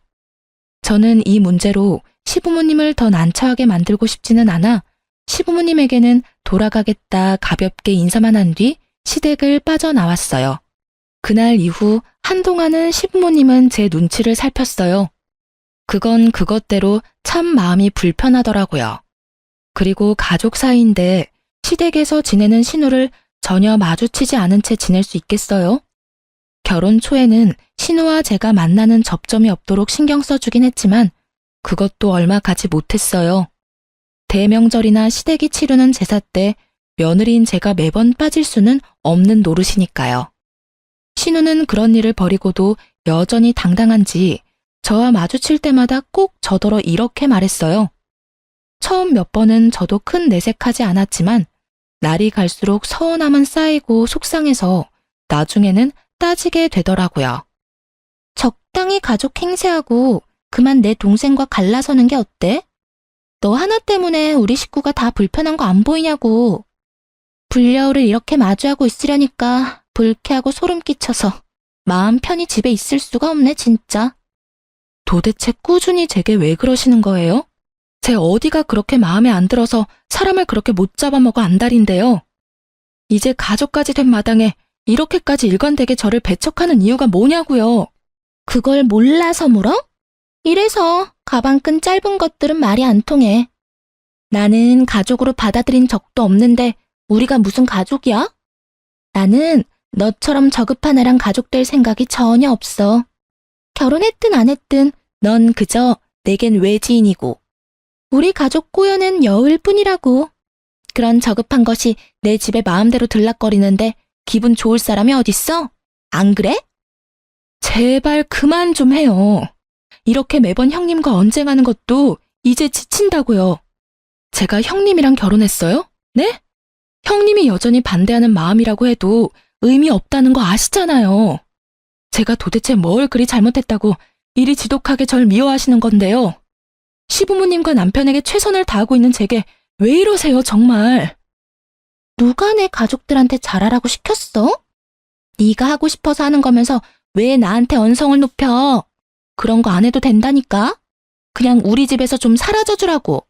저는 이 문제로 시부모님을 더 난처하게 만들고 싶지는 않아 시부모님에게는 돌아가겠다 가볍게 인사만 한 뒤 시댁을 빠져나왔어요. 그날 이후 한동안은 시부모님은 제 눈치를 살폈어요. 그건 그것대로 참 마음이 불편하더라고요. 그리고 가족 사이인데 시댁에서 지내는 신우를 전혀 마주치지 않은 채 지낼 수 있겠어요? 결혼 초에는 신우와 제가 만나는 접점이 없도록 신경 써주긴 했지만 그것도 얼마 가지 못했어요. 대명절이나 시댁이 치르는 제사 때 며느리인 제가 매번 빠질 수는 없는 노릇이니까요. 신우는 그런 일을 벌이고도 여전히 당당한지 저와 마주칠 때마다 꼭 저더러 이렇게 말했어요. 처음 몇 번은 저도 큰 내색하지 않았지만 날이 갈수록 서운함은 쌓이고 속상해서 나중에는 따지게 되더라고요. 적당히 가족 행세하고 그만 내 동생과 갈라서는 게 어때? 너 하나 때문에 우리 식구가 다 불편한 거 안 보이냐고. 불려울을 이렇게 마주하고 있으려니까 불쾌하고 소름 끼쳐서 마음 편히 집에 있을 수가 없네 진짜. 도대체 꾸준히 제게 왜 그러시는 거예요? 제 어디가 그렇게 마음에 안 들어서 사람을 그렇게 못 잡아먹어 안달인데요. 이제 가족까지 된 마당에 이렇게까지 일관되게 저를 배척하는 이유가 뭐냐고요. 그걸 몰라서 물어? 이래서 가방끈 짧은 것들은 말이 안 통해. 나는 가족으로 받아들인 적도 없는데 우리가 무슨 가족이야? 나는 너처럼 저급한 애랑 가족될 생각이 전혀 없어. 결혼했든 안 했든 넌 그저 내겐 외지인이고 우리 가족 꼬여낸 여우일 뿐이라고. 그런 저급한 것이 내 집에 마음대로 들락거리는데 기분 좋을 사람이 어딨어? 안 그래? 제발 그만 좀 해요. 이렇게 매번 형님과 언쟁하는 것도 이제 지친다고요. 제가 형님이랑 결혼했어요? 네? 형님이 여전히 반대하는 마음이라고 해도 의미 없다는 거 아시잖아요. 제가 도대체 뭘 그리 잘못했다고 이리 지독하게 절 미워하시는 건데요. 시부모님과 남편에게 최선을 다하고 있는 제게 왜 이러세요, 정말. 누가 내 가족들한테 잘하라고 시켰어? 네가 하고 싶어서 하는 거면서 왜 나한테 언성을 높여? 그런 거 안 해도 된다니까? 그냥 우리 집에서 좀 사라져 주라고.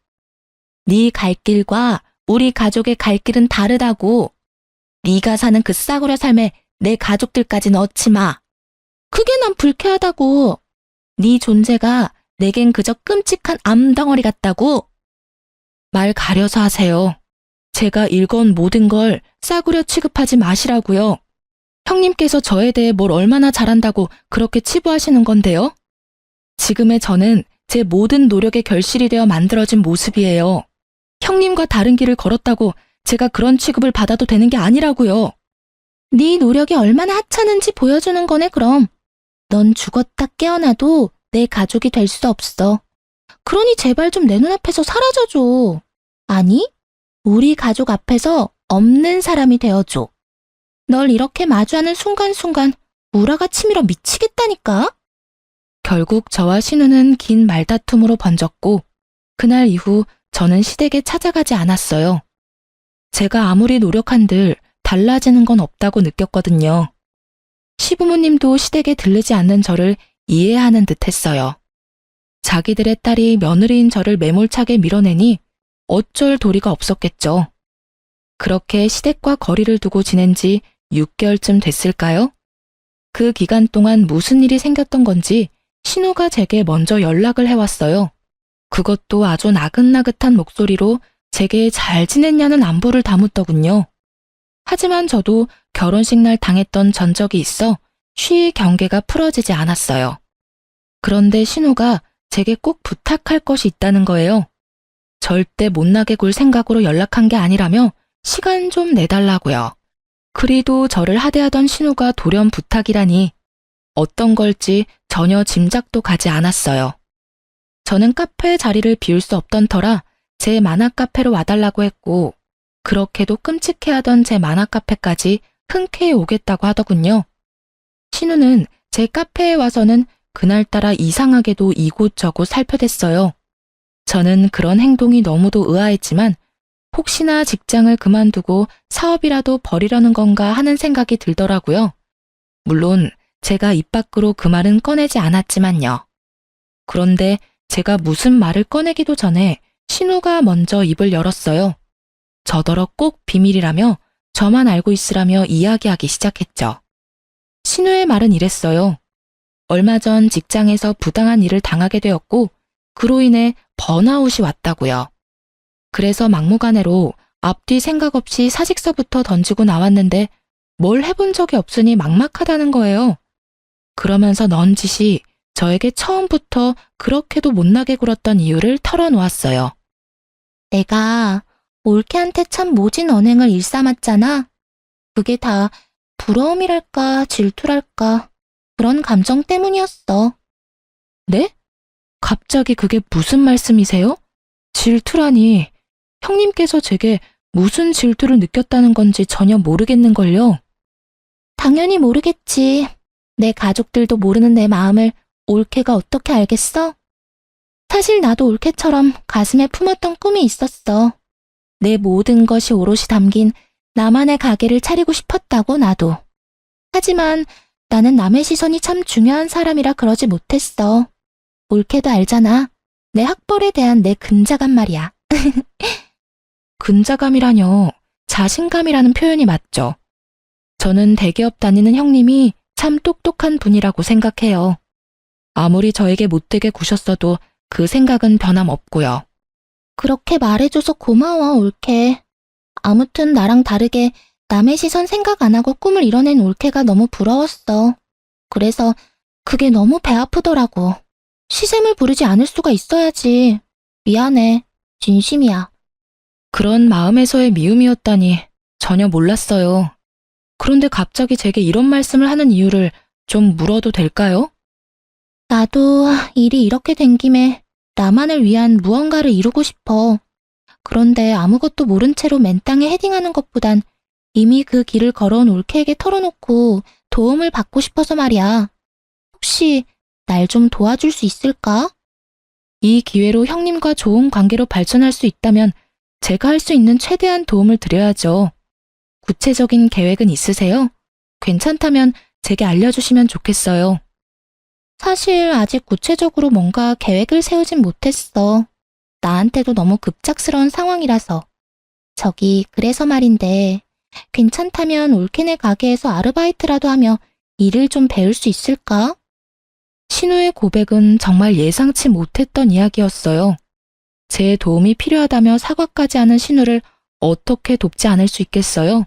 네 갈 길과 우리 가족의 갈 길은 다르다고. 네가 사는 그 싸구려 삶에 내 가족들까지 넣지 마. 그게 난 불쾌하다고. 네 존재가 내겐 그저 끔찍한 암덩어리 같다고. 말 가려서 하세요. 제가 읽어온 모든 걸 싸구려 취급하지 마시라고요. 형님께서 저에 대해 뭘 얼마나 잘한다고 그렇게 치부하시는 건데요. 지금의 저는 제 모든 노력의 결실이 되어 만들어진 모습이에요. 형님과 다른 길을 걸었다고 제가 그런 취급을 받아도 되는 게 아니라고요. 네 노력이 얼마나 하찮은지 보여주는 거네 그럼. 넌 죽었다 깨어나도 내 가족이 될 수 없어. 그러니 제발 좀 내 눈앞에서 사라져줘. 아니, 우리 가족 앞에서 없는 사람이 되어줘. 널 이렇게 마주하는 순간순간 우라가 치밀어 미치겠다니까? 결국 저와 신우는 긴 말다툼으로 번졌고 그날 이후 저는 시댁에 찾아가지 않았어요. 제가 아무리 노력한들 달라지는 건 없다고 느꼈거든요. 시부모님도 시댁에 들르지 않는 저를 이해하는 듯 했어요. 자기들의 딸이 며느리인 저를 매몰차게 밀어내니 어쩔 도리가 없었겠죠. 그렇게 시댁과 거리를 두고 지낸 지 6개월쯤 됐을까요? 그 기간 동안 무슨 일이 생겼던 건지 신우가 제게 먼저 연락을 해왔어요. 그것도 아주 나긋나긋한 목소리로 제게 잘 지냈냐는 안부를 다묻더군요. 하지만 저도 결혼식 날 당했던 전적이 있어 쉬이 경계가 풀어지지 않았어요. 그런데 신우가 제게 꼭 부탁할 것이 있다는 거예요. 절대 못나게 굴 생각으로 연락한 게 아니라며 시간 좀 내달라고요. 그리도 저를 하대하던 신우가 돌연 부탁이라니 어떤 걸지 전혀 짐작도 가지 않았어요. 저는 카페 자리를 비울 수 없던 터라 제 만화 카페로 와달라고 했고 그렇게도 끔찍해하던 제 만화 카페까지 흔쾌히 오겠다고 하더군요. 신우는 제 카페에 와서는 그날따라 이상하게도 이곳저곳 살펴댔어요. 저는 그런 행동이 너무도 의아했지만 혹시나 직장을 그만두고 사업이라도 벌이려는 건가 하는 생각이 들더라고요. 물론 제가 입 밖으로 그 말은 꺼내지 않았지만요. 그런데 제가 무슨 말을 꺼내기도 전에 신우가 먼저 입을 열었어요. 저더러 꼭 비밀이라며 저만 알고 있으라며 이야기하기 시작했죠. 신우의 말은 이랬어요. 얼마 전 직장에서 부당한 일을 당하게 되었고 그로 인해 번아웃이 왔다고요. 그래서 막무가내로 앞뒤 생각 없이 사직서부터 던지고 나왔는데 뭘 해본 적이 없으니 막막하다는 거예요. 그러면서 넌지시 저에게 처음부터 그렇게도 못나게 굴었던 이유를 털어놓았어요. 내가 올케한테 참 모진 언행을 일삼았잖아. 그게 다 부러움이랄까 질투랄까 그런 감정 때문이었어. 네? 갑자기 그게 무슨 말씀이세요? 질투라니, 형님께서 제게 무슨 질투를 느꼈다는 건지 전혀 모르겠는걸요. 당연히 모르겠지. 내 가족들도 모르는 내 마음을 올케가 어떻게 알겠어? 사실 나도 올케처럼 가슴에 품었던 꿈이 있었어. 내 모든 것이 오롯이 담긴 나만의 가게를 차리고 싶었다고 나도. 하지만 나는 남의 시선이 참 중요한 사람이라 그러지 못했어. 올케도 알잖아. 내 학벌에 대한 내 근자감 말이야. 근자감이라뇨. 자신감이라는 표현이 맞죠. 저는 대기업 다니는 형님이 참 똑똑한 분이라고 생각해요. 아무리 저에게 못되게 구셨어도 그 생각은 변함없고요. 그렇게 말해줘서 고마워, 올케. 아무튼 나랑 다르게 남의 시선 생각 안 하고 꿈을 이뤄낸 올케가 너무 부러웠어. 그래서 그게 너무 배 아프더라고. 시샘을 부르지 않을 수가 있어야지. 미안해. 진심이야. 그런 마음에서의 미움이었다니 전혀 몰랐어요. 그런데 갑자기 제게 이런 말씀을 하는 이유를 좀 물어도 될까요? 나도 일이 이렇게 된 김에 나만을 위한 무언가를 이루고 싶어. 그런데 아무것도 모른 채로 맨 땅에 헤딩하는 것보단 이미 그 길을 걸어온 올케에게 털어놓고 도움을 받고 싶어서 말이야. 혹시 날 좀 도와줄 수 있을까? 이 기회로 형님과 좋은 관계로 발전할 수 있다면 제가 할 수 있는 최대한 도움을 드려야죠. 구체적인 계획은 있으세요? 괜찮다면 제게 알려주시면 좋겠어요. 사실 아직 구체적으로 뭔가 계획을 세우진 못했어. 나한테도 너무 급작스러운 상황이라서. 저기, 그래서 말인데, 괜찮다면 올케네 가게에서 아르바이트라도 하며 일을 좀 배울 수 있을까? 신우의 고백은 정말 예상치 못했던 이야기였어요. 제 도움이 필요하다며 사과까지 하는 신우를 어떻게 돕지 않을 수 있겠어요?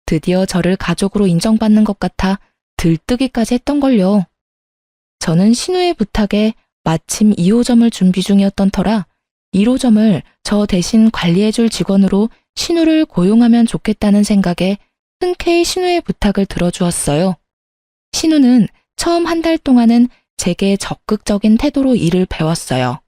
드디어 저를 가족으로 인정받는 것 같아 들뜨기까지 했던걸요. 저는 신우의 부탁에 마침 2호점을 준비 중이었던 터라 1호점을 저 대신 관리해줄 직원으로 신우를 고용하면 좋겠다는 생각에 흔쾌히 신우의 부탁을 들어주었어요. 신우는 처음 한 달 동안은 제게 적극적인 태도로 일을 배웠어요.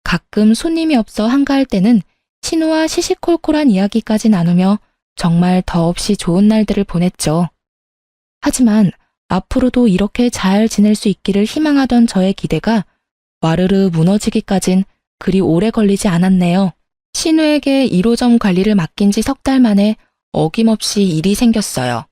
가끔 손님이 없어 한가할 때는 신우와 시시콜콜한 이야기까지 나누며 정말 더없이 좋은 날들을 보냈죠. 하지만 앞으로도 이렇게 잘 지낼 수 있기를 희망하던 저의 기대가 와르르 무너지기까진 그리 오래 걸리지 않았네요. 신우에게 1호점 관리를 맡긴 지 석 달 만에 어김없이 일이 생겼어요.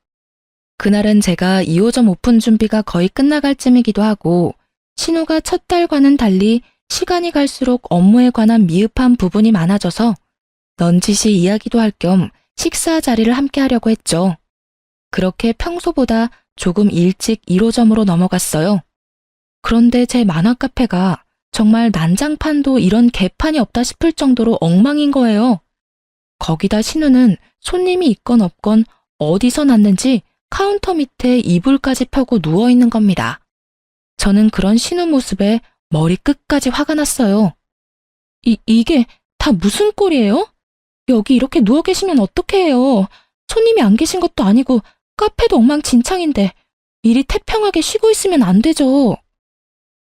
그날은 제가 2호점 오픈 준비가 거의 끝나갈 쯤이기도 하고 신우가 첫 달과는 달리 시간이 갈수록 업무에 관한 미흡한 부분이 많아져서 넌지시 이야기도 할 겸 식사 자리를 함께 하려고 했죠. 그렇게 평소보다 조금 일찍 1호점으로 넘어갔어요. 그런데 제 만화 카페가 정말 난장판도 이런 개판이 없다 싶을 정도로 엉망인 거예요. 거기다 신우는 손님이 있건 없건 어디서 났는지 카운터 밑에 이불까지 펴고 누워있는 겁니다. 저는 그런 신우 모습에 머리 끝까지 화가 났어요. 이게 다 무슨 꼴이에요? 여기 이렇게 누워 계시면 어떻게 해요? 손님이 안 계신 것도 아니고 카페도 엉망진창인데 이리 태평하게 쉬고 있으면 안 되죠.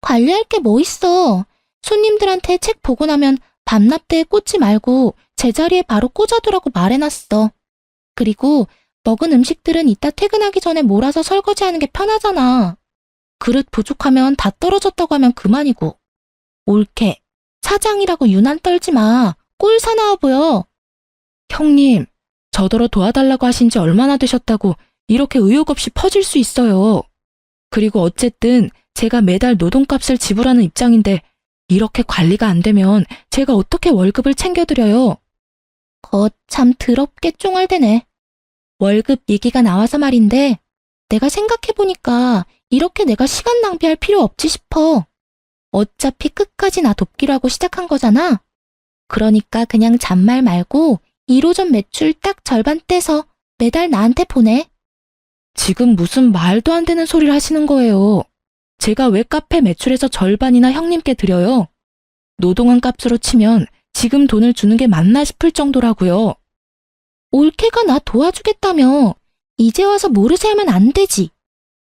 관리할 게 뭐 있어. 손님들한테 책 보고 나면 밤납대에 꽂지 말고 제자리에 바로 꽂아두라고 말해놨어. 그리고 먹은 음식들은 이따 퇴근하기 전에 몰아서 설거지하는 게 편하잖아. 그릇 부족하면 다 떨어졌다고 하면 그만이고. 올케, 사장이라고 유난 떨지 마. 꼴 사나워 보여. 형님, 저더러 도와달라고 하신 지 얼마나 되셨다고 이렇게 의욕 없이 퍼질 수 있어요. 그리고 어쨌든 제가 매달 노동값을 지불하는 입장인데 이렇게 관리가 안 되면 제가 어떻게 월급을 챙겨드려요? 참 더럽게 쫑알대네. 월급 얘기가 나와서 말인데 내가 생각해보니까 이렇게 내가 시간 낭비할 필요 없지 싶어. 어차피 끝까지 나 돕기로 하고 시작한 거잖아. 그러니까 그냥 잔말 말고 1호점 매출 딱 절반 떼서 매달 나한테 보내. 지금 무슨 말도 안 되는 소리를 하시는 거예요. 제가 왜 카페 매출에서 절반이나 형님께 드려요? 노동한 값으로 치면 지금 돈을 주는 게 맞나 싶을 정도라고요. 올케가 나 도와주겠다며. 이제 와서 모르쇠 하면 안 되지.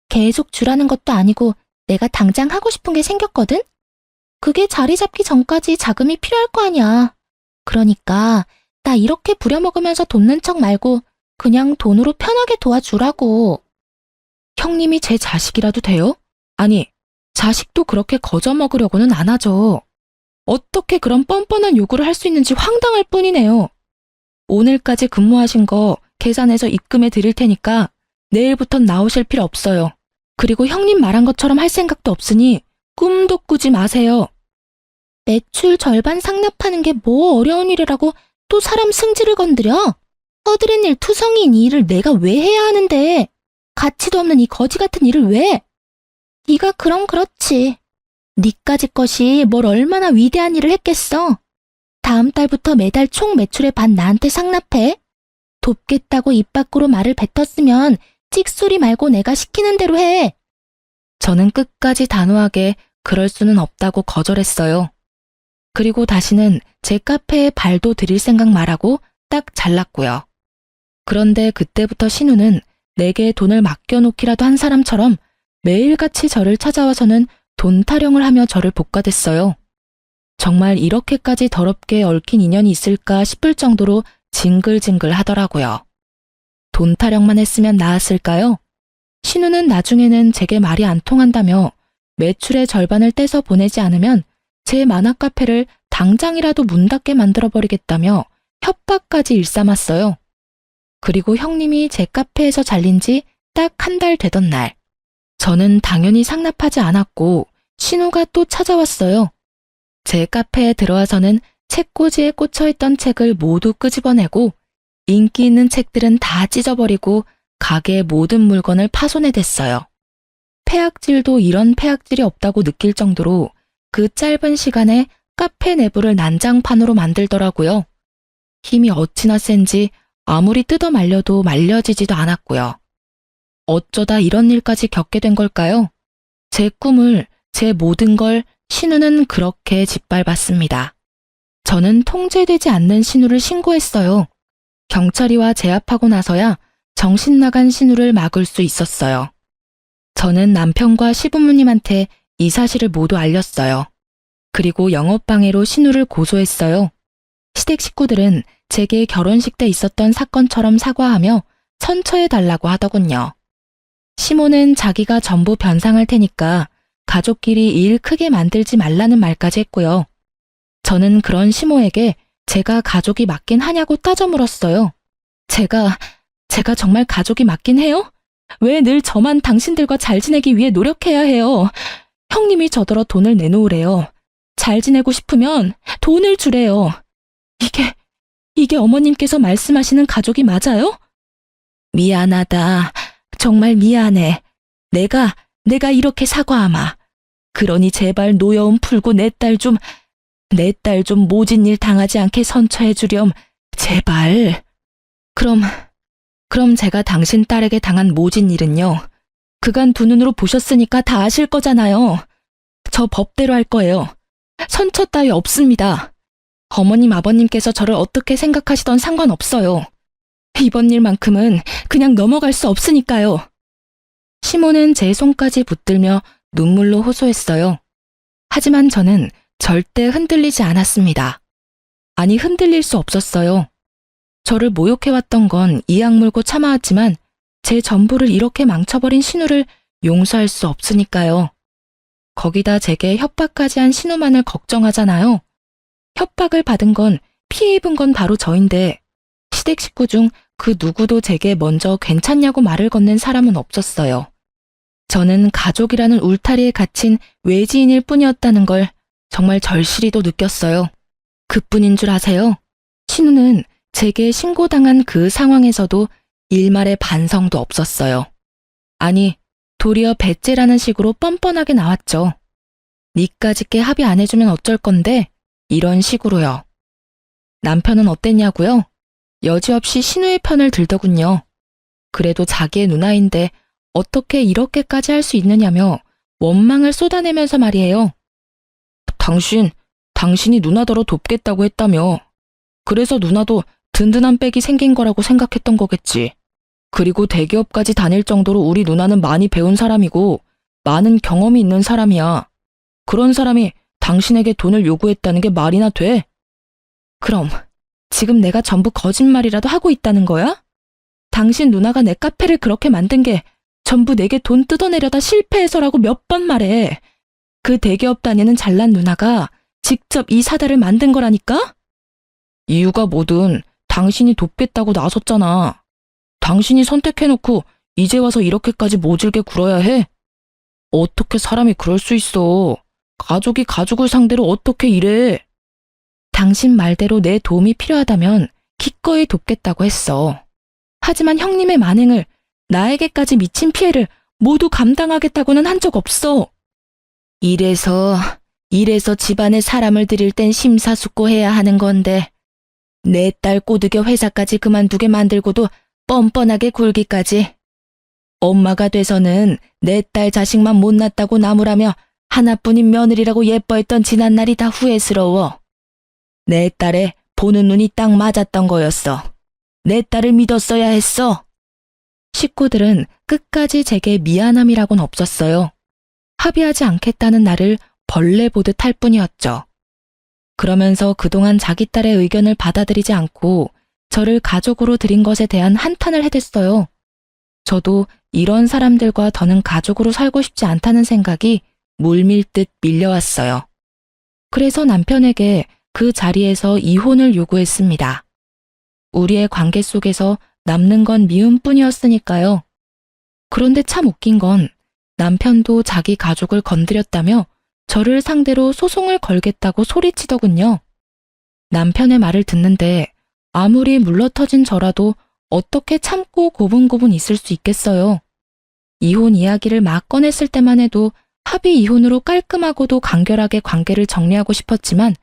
계속 주라는 것도 아니고 내가 당장 하고 싶은 게 생겼거든? 그게 자리 잡기 전까지 자금이 필요할 거 아니야. 그러니까 나 이렇게 부려먹으면서 돕는 척 말고 그냥 돈으로 편하게 도와주라고. 형님이 제 자식이라도 돼요? 아니, 자식도 그렇게 거저먹으려고는 안 하죠. 어떻게 그런 뻔뻔한 요구를 할 수 있는지 황당할 뿐이네요. 오늘까지 근무하신 거 계산해서 입금해 드릴 테니까 내일부턴 나오실 필요 없어요. 그리고 형님 말한 것처럼 할 생각도 없으니 꿈도 꾸지 마세요. 매출 절반 상납하는 게 뭐 어려운 일이라고 또 사람 승질을 건드려? 허드렛 일 투성이인 이 일을 내가 왜 해야 하는데? 가치도 없는 이 거지 같은 일을 왜? 네가 그럼 그렇지. 니까지 것이 뭘 얼마나 위대한 일을 했겠어? 다음 달부터 매달 총 매출의 반 나한테 상납해. 돕겠다고 입 밖으로 말을 뱉었으면 찍소리 말고 내가 시키는 대로 해. 저는 끝까지 단호하게 그럴 수는 없다고 거절했어요. 그리고 다시는 제 카페에 발도 들일 생각 말하고 딱 잘랐고요. 그런데 그때부터 신우는 내게 돈을 맡겨놓기라도 한 사람처럼 매일같이 저를 찾아와서는 돈 타령을 하며 저를 볶아댔어요. 정말 이렇게까지 더럽게 얽힌 인연이 있을까 싶을 정도로 징글징글 하더라고요. 돈 타령만 했으면 나았을까요? 신우는 나중에는 제게 말이 안 통한다며 매출의 절반을 떼서 보내지 않으면 제 만화 카페를 당장이라도 문 닫게 만들어버리겠다며 협박까지 일삼았어요. 그리고 형님이 제 카페에서 잘린 지 딱 한 달 되던 날, 저는 당연히 상납하지 않았고 신우가 또 찾아왔어요. 제 카페에 들어와서는 책꽂이에 꽂혀있던 책을 모두 끄집어내고 인기 있는 책들은 다 찢어버리고 가게의 모든 물건을 파손해댔어요. 폐악질도 이런 폐악질이 없다고 느낄 정도로 그 짧은 시간에 카페 내부를 난장판으로 만들더라고요. 힘이 어찌나 센지 아무리 뜯어 말려도 말려지지도 않았고요. 어쩌다 이런 일까지 겪게 된 걸까요? 제 꿈을, 제 모든 걸 신우는 그렇게 짓밟았습니다. 저는 통제되지 않는 신우를 신고했어요. 경찰이와 제압하고 나서야 정신 나간 신우를 막을 수 있었어요. 저는 남편과 시부모님한테 이 사실을 모두 알렸어요. 그리고 영업방해로 신우를 고소했어요. 시댁 식구들은 제게 결혼식 때 있었던 사건처럼 사과하며 선처해달라고 하더군요. 시모는 자기가 전부 변상할 테니까 가족끼리 일 크게 만들지 말라는 말까지 했고요. 저는 그런 시모에게 제가 가족이 맞긴 하냐고 따져 물었어요. 제가 정말 가족이 맞긴 해요? 왜 늘 저만 당신들과 잘 지내기 위해 노력해야 해요? 형님이 저더러 돈을 내놓으래요. 잘 지내고 싶으면 돈을 주래요. 이게 어머님께서 말씀하시는 가족이 맞아요? 미안하다. 정말 미안해. 내가 이렇게 사과하마. 그러니 제발 노여움 풀고 내 딸 좀 모진 일 당하지 않게 선처해 주렴. 제발. 그럼 제가 당신 딸에게 당한 모진 일은요. 그간 두 눈으로 보셨으니까 다 아실 거잖아요. 저 법대로 할 거예요. 선처 따위 없습니다. 어머님, 아버님께서 저를 어떻게 생각하시던 상관없어요. 이번 일만큼은 그냥 넘어갈 수 없으니까요. 시모는 제 손까지 붙들며 눈물로 호소했어요. 하지만 저는 절대 흔들리지 않았습니다. 아니, 흔들릴 수 없었어요. 저를 모욕해왔던 건 이악 물고 참아왔지만 제 전부를 이렇게 망쳐버린 신우를 용서할 수 없으니까요. 거기다 제게 협박까지 한 신우만을 걱정하잖아요. 협박을 받은 건, 피해 입은 건 바로 저인데 시댁 식구 중 그 누구도 제게 먼저 괜찮냐고 말을 건넨 사람은 없었어요. 저는 가족이라는 울타리에 갇힌 외지인일 뿐이었다는 걸 정말 절실히도 느꼈어요. 그뿐인 줄 아세요? 신우는 제게 신고당한 그 상황에서도 일말의 반성도 없었어요. 아니, 도리어 배째라는 식으로 뻔뻔하게 나왔죠. 니까짓게 합의 안 해주면 어쩔 건데 이런 식으로요. 남편은 어땠냐고요? 여지없이 신우의 편을 들더군요. 그래도 자기의 누나인데 어떻게 이렇게까지 할 수 있느냐며 원망을 쏟아내면서 말이에요. 당신이 누나더러 돕겠다고 했다며. 그래서 누나도 든든한 백이 생긴 거라고 생각했던 거겠지. 그리고 대기업까지 다닐 정도로 우리 누나는 많이 배운 사람이고 많은 경험이 있는 사람이야. 그런 사람이 당신에게 돈을 요구했다는 게 말이나 돼? 그럼 지금 내가 전부 거짓말이라도 하고 있다는 거야? 당신 누나가 내 카페를 그렇게 만든 게 전부 내게 돈 뜯어내려다 실패해서라고 몇 번 말해. 그 대기업 다니는 잘난 누나가 직접 이 사달을 만든 거라니까? 이유가 뭐든 당신이 돕겠다고 나섰잖아. 당신이 선택해놓고 이제 와서 이렇게까지 모질게 굴어야 해? 어떻게 사람이 그럴 수 있어. 가족이 가족을 상대로 어떻게 이래. 당신 말대로 내 도움이 필요하다면 기꺼이 돕겠다고 했어. 하지만 형님의 만행을, 나에게까지 미친 피해를 모두 감당하겠다고는 한 적 없어. 이래서 이래서 집안에 사람을 들일 땐 심사숙고해야 하는 건데 내 딸 꼬드겨 회사까지 그만두게 만들고도 뻔뻔하게 굴기까지. 엄마가 돼서는 내 딸 자식만 못났다고 나무라며 하나뿐인 며느리라고 예뻐했던 지난날이 다 후회스러워. 내 딸에 보는 눈이 딱 맞았던 거였어. 내 딸을 믿었어야 했어. 식구들은 끝까지 제게 미안함이라고는 없었어요. 합의하지 않겠다는 나를 벌레 보듯 할 뿐이었죠. 그러면서 그동안 자기 딸의 의견을 받아들이지 않고 저를 가족으로 들인 것에 대한 한탄을 해댔어요. 저도 이런 사람들과 더는 가족으로 살고 싶지 않다는 생각이 물밀듯 밀려왔어요. 그래서 남편에게 그 자리에서 이혼을 요구했습니다. 우리의 관계 속에서 남는 건 미움뿐이었으니까요. 그런데 참 웃긴 건 남편도 자기 가족을 건드렸다며 저를 상대로 소송을 걸겠다고 소리치더군요. 남편의 말을 듣는데 아무리 물러터진 저라도 어떻게 참고 고분고분 있을 수 있겠어요. 이혼 이야기를 막 꺼냈을 때만 해도 합의 이혼으로 깔끔하고도 간결하게 관계를 정리하고 싶었지만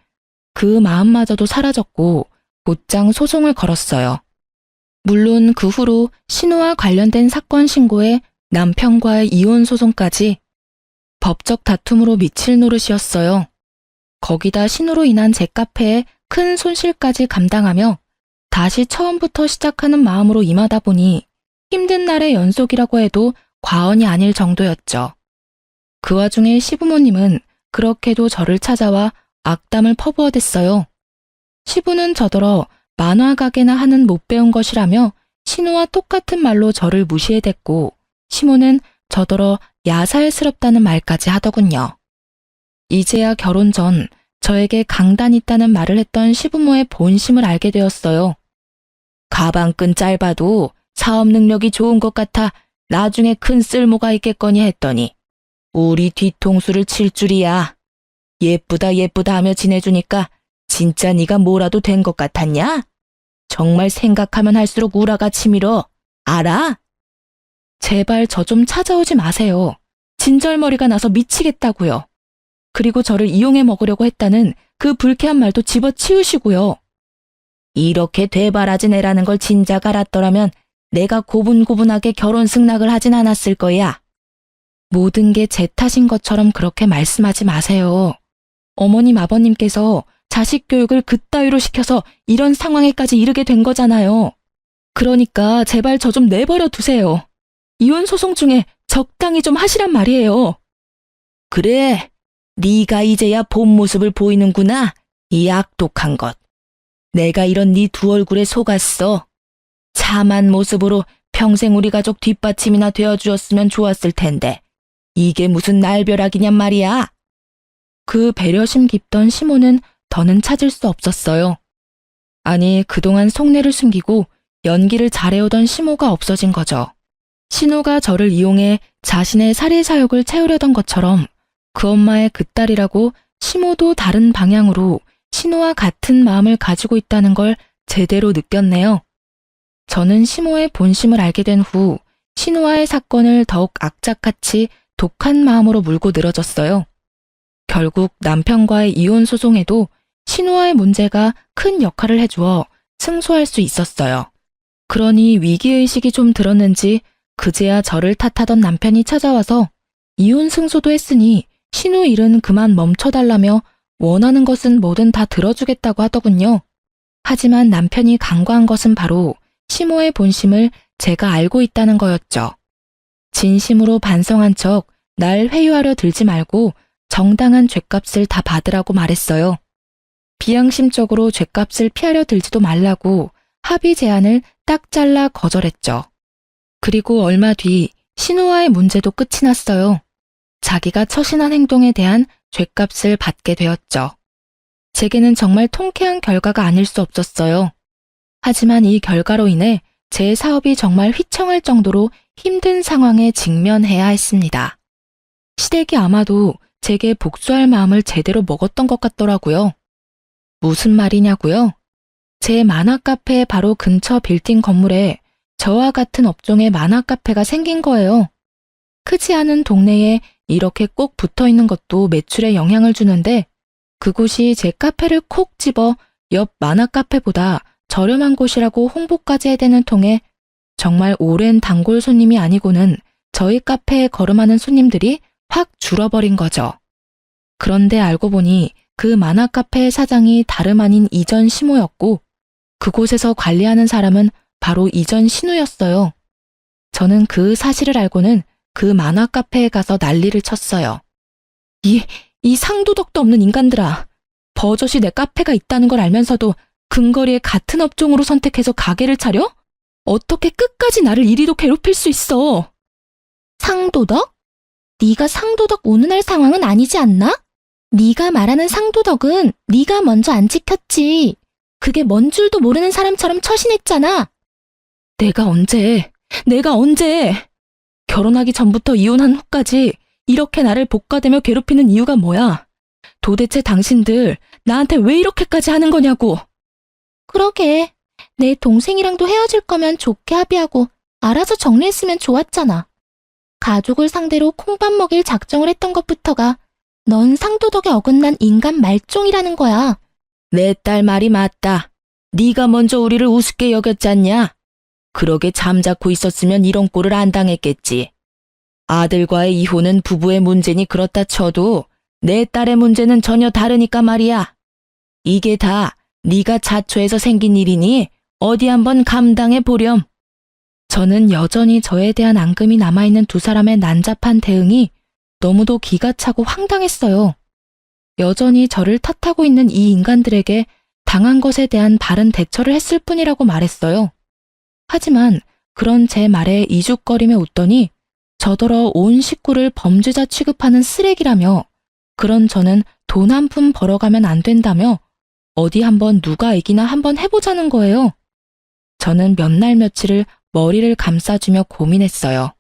그 마음마저도 사라졌고 곧장 소송을 걸었어요. 물론 그 후로 신우와 관련된 사건 신고에 남편과의 이혼 소송까지 법적 다툼으로 미칠 노릇이었어요. 거기다 신우로 인한 제 카페에 큰 손실까지 감당하며 다시 처음부터 시작하는 마음으로 임하다 보니 힘든 날의 연속이라고 해도 과언이 아닐 정도였죠. 그 와중에 시부모님은 그렇게도 저를 찾아와 악담을 퍼부어댔어요. 시부는 저더러 만화 가게나 하는 못 배운 것이라며 신우와 똑같은 말로 저를 무시해댔고 시모는 저더러 야살스럽다는 말까지 하더군요. 이제야 결혼 전 저에게 강단 있다는 말을 했던 시부모의 본심을 알게 되었어요. 가방끈 짧아도 사업 능력이 좋은 것 같아 나중에 큰 쓸모가 있겠거니 했더니 우리 뒤통수를 칠 줄이야. 예쁘다 예쁘다 하며 지내주니까 진짜 네가 뭐라도 된 것 같았냐? 정말 생각하면 할수록 우라가 치밀어. 알아? 제발 저 좀 찾아오지 마세요. 진절머리가 나서 미치겠다고요. 그리고 저를 이용해 먹으려고 했다는 그 불쾌한 말도 집어치우시고요. 이렇게 되바라진 애라는 걸 진작 알았더라면 내가 고분고분하게 결혼 승낙을 하진 않았을 거야. 모든 게 제 탓인 것처럼 그렇게 말씀하지 마세요. 어머님 아버님께서 자식 교육을 그따위로 시켜서 이런 상황에까지 이르게 된 거잖아요. 그러니까 제발 저 좀 내버려 두세요. 이혼 소송 중에 적당히 좀 하시란 말이에요. 그래, 네가 이제야 본 모습을 보이는구나. 이 악독한 것. 내가 이런 네 두 얼굴에 속았어. 참한 모습으로 평생 우리 가족 뒷받침이나 되어주었으면 좋았을 텐데 이게 무슨 날벼락이냔 말이야. 그 배려심 깊던 시모는 더는 찾을 수 없었어요. 아니, 그동안 속내를 숨기고 연기를 잘해오던 시모가 없어진 거죠. 신우가 저를 이용해 자신의 살해사욕을 채우려던 것처럼 그 엄마의 그 딸이라고 시모도 다른 방향으로 신우와 같은 마음을 가지고 있다는 걸 제대로 느꼈네요. 저는 시모의 본심을 알게 된 후 신우와의 사건을 더욱 악착같이 독한 마음으로 물고 늘어졌어요. 결국 남편과의 이혼 소송에도 신우와의 문제가 큰 역할을 해주어 승소할 수 있었어요. 그러니 위기의식이 좀 들었는지 그제야 저를 탓하던 남편이 찾아와서 이혼 승소도 했으니 신우 일은 그만 멈춰달라며 원하는 것은 뭐든 다 들어주겠다고 하더군요. 하지만 남편이 간과한 것은 바로 시모의 본심을 제가 알고 있다는 거였죠. 진심으로 반성한 척 날 회유하려 들지 말고 정당한 죗값을 다 받으라고 말했어요. 비양심적으로 죗값을 피하려 들지도 말라고 합의 제안을 딱 잘라 거절했죠. 그리고 얼마 뒤 신우와의 문제도 끝이 났어요. 자기가 처신한 행동에 대한 죗값을 받게 되었죠. 제게는 정말 통쾌한 결과가 아닐 수 없었어요. 하지만 이 결과로 인해 제 사업이 정말 휘청할 정도로 힘든 상황에 직면해야 했습니다. 시댁이 아마도 제게 복수할 마음을 제대로 먹었던 것 같더라고요. 무슨 말이냐고요? 제 만화 카페 바로 근처 빌딩 건물에 저와 같은 업종의 만화 카페가 생긴 거예요. 크지 않은 동네에 이렇게 꼭 붙어 있는 것도 매출에 영향을 주는데 그곳이 제 카페를 콕 집어 옆 만화 카페보다 저렴한 곳이라고 홍보까지 해대는 통에 정말 오랜 단골 손님이 아니고는 저희 카페에 걸음하는 손님들이 확 줄어버린 거죠. 그런데 알고 보니 그 만화 카페의 사장이 다름 아닌 이전 시모였고 그곳에서 관리하는 사람은 바로 이전 신우였어요. 저는 그 사실을 알고는 그 만화 카페에 가서 난리를 쳤어요. 이 상도덕도 없는 인간들아. 버젓이 내 카페가 있다는 걸 알면서도 근거리에 같은 업종으로 선택해서 가게를 차려? 어떻게 끝까지 나를 이리도 괴롭힐 수 있어? 상도덕? 네가 상도덕 운운할 상황은 아니지 않나? 네가 말하는 상도덕은 네가 먼저 안 지켰지. 그게 뭔 줄도 모르는 사람처럼 처신했잖아. 내가 언제? 결혼하기 전부터 이혼한 후까지 이렇게 나를 복가대며 괴롭히는 이유가 뭐야? 도대체 당신들 나한테 왜 이렇게까지 하는 거냐고. 그러게. 내 동생이랑도 헤어질 거면 좋게 합의하고 알아서 정리했으면 좋았잖아. 가족을 상대로 콩밥 먹일 작정을 했던 것부터가 넌 상도덕에 어긋난 인간 말종이라는 거야. 내 딸 말이 맞다. 네가 먼저 우리를 우습게 여겼잖냐? 그러게 잠자코 있었으면 이런 꼴을 안 당했겠지. 아들과의 이혼은 부부의 문제니 그렇다 쳐도 내 딸의 문제는 전혀 다르니까 말이야. 이게 다 네가 자초해서 생긴 일이니 어디 한번 감당해 보렴. 저는 여전히 저에 대한 앙금이 남아있는 두 사람의 난잡한 대응이 너무도 기가 차고 황당했어요. 여전히 저를 탓하고 있는 이 인간들에게 당한 것에 대한 바른 대처를 했을 뿐이라고 말했어요. 하지만 그런 제 말에 이죽거리며 웃더니 저더러 온 식구를 범죄자 취급하는 쓰레기라며 그런 저는 돈 한 푼 벌어가면 안 된다며 어디 한번 누가 이기나 한번 해보자는 거예요. 저는 몇 날 며칠을 머리를 감싸주며 고민했어요.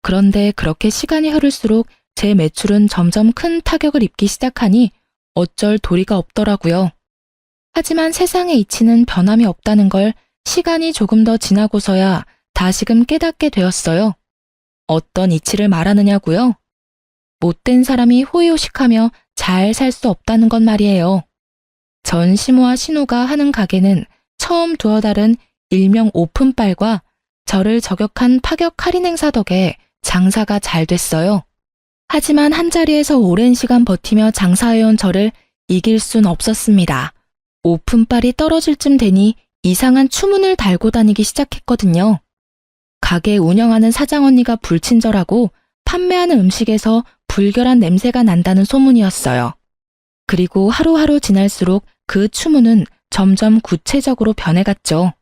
그런데 그렇게 시간이 흐를수록 제 매출은 점점 큰 타격을 입기 시작하니 어쩔 도리가 없더라고요. 하지만 세상의 이치는 변함이 없다는 걸 시간이 조금 더 지나고서야 다시금 깨닫게 되었어요. 어떤 이치를 말하느냐고요? 못된 사람이 호의호식하며 잘 살 수 없다는 건 말이에요. 전 시모와 신우가 하는 가게는 처음 두어 달은 일명 오픈빨과 저를 저격한 파격 할인 행사 덕에 장사가 잘 됐어요. 하지만 한자리에서 오랜 시간 버티며 장사해온 저를 이길 순 없었습니다. 오픈빨이 떨어질 쯤 되니 이상한 추문을 달고 다니기 시작했거든요. 가게 운영하는 사장 언니가 불친절하고 판매하는 음식에서 불결한 냄새가 난다는 소문이었어요. 그리고 하루하루 지날수록 그 추문은 점점 구체적으로 변해갔죠.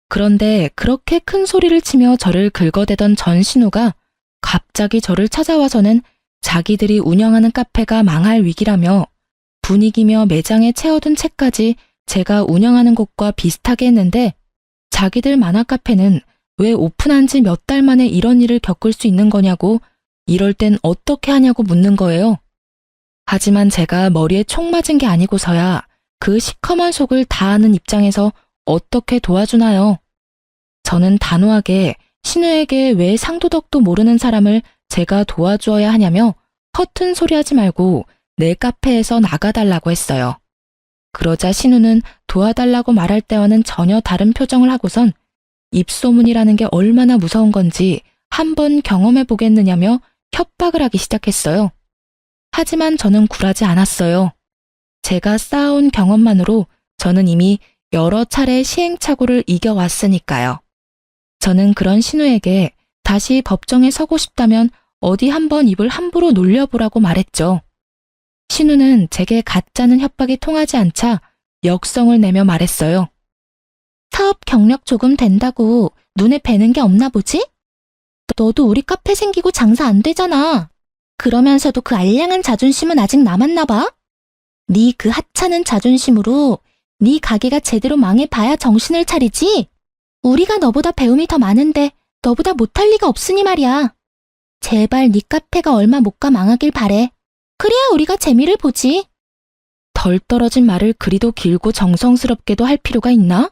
그런데 그렇게 큰 소리를 치며 저를 긁어대던 전신우가 갑자기 저를 찾아와서는 자기들이 운영하는 카페가 망할 위기라며 분위기며 매장에 채워둔 책까지 제가 운영하는 곳과 비슷하게 했는데 자기들 만화 카페는 왜 오픈한 지 몇 달 만에 이런 일을 겪을 수 있는 거냐고 이럴 땐 어떻게 하냐고 묻는 거예요. 하지만 제가 머리에 총 맞은 게 아니고서야 그 시커먼 속을 다 아는 입장에서 어떻게 도와주나요? 저는 단호하게 신우에게 왜 상도덕도 모르는 사람을 제가 도와주어야 하냐며 허튼 소리 하지 말고 내 카페에서 나가달라고 했어요. 그러자 신우는 도와달라고 말할 때와는 전혀 다른 표정을 하고선 입소문이라는 게 얼마나 무서운 건지 한번 경험해 보겠느냐며 협박을 하기 시작했어요. 하지만 저는 굴하지 않았어요. 제가 쌓아온 경험만으로 저는 이미 여러 차례 시행착오를 이겨왔으니까요. 저는 그런 신우에게 다시 법정에 서고 싶다면 어디 한번 입을 함부로 놀려보라고 말했죠. 신우는 제게 가짜는 협박이 통하지 않자 역성을 내며 말했어요. 사업 경력 조금 된다고 눈에 뵈는 게 없나 보지? 너도 우리 카페 생기고 장사 안 되잖아. 그러면서도 그 알량한 자존심은 아직 남았나 봐? 네 그 하찮은 자존심으로 네 가게가 제대로 망해봐야 정신을 차리지? 우리가 너보다 배움이 더 많은데 너보다 못할 리가 없으니 말이야. 제발 네 카페가 얼마 못 가 망하길 바래. 그래야 우리가 재미를 보지. 덜 떨어진 말을 그리도 길고 정성스럽게도 할 필요가 있나?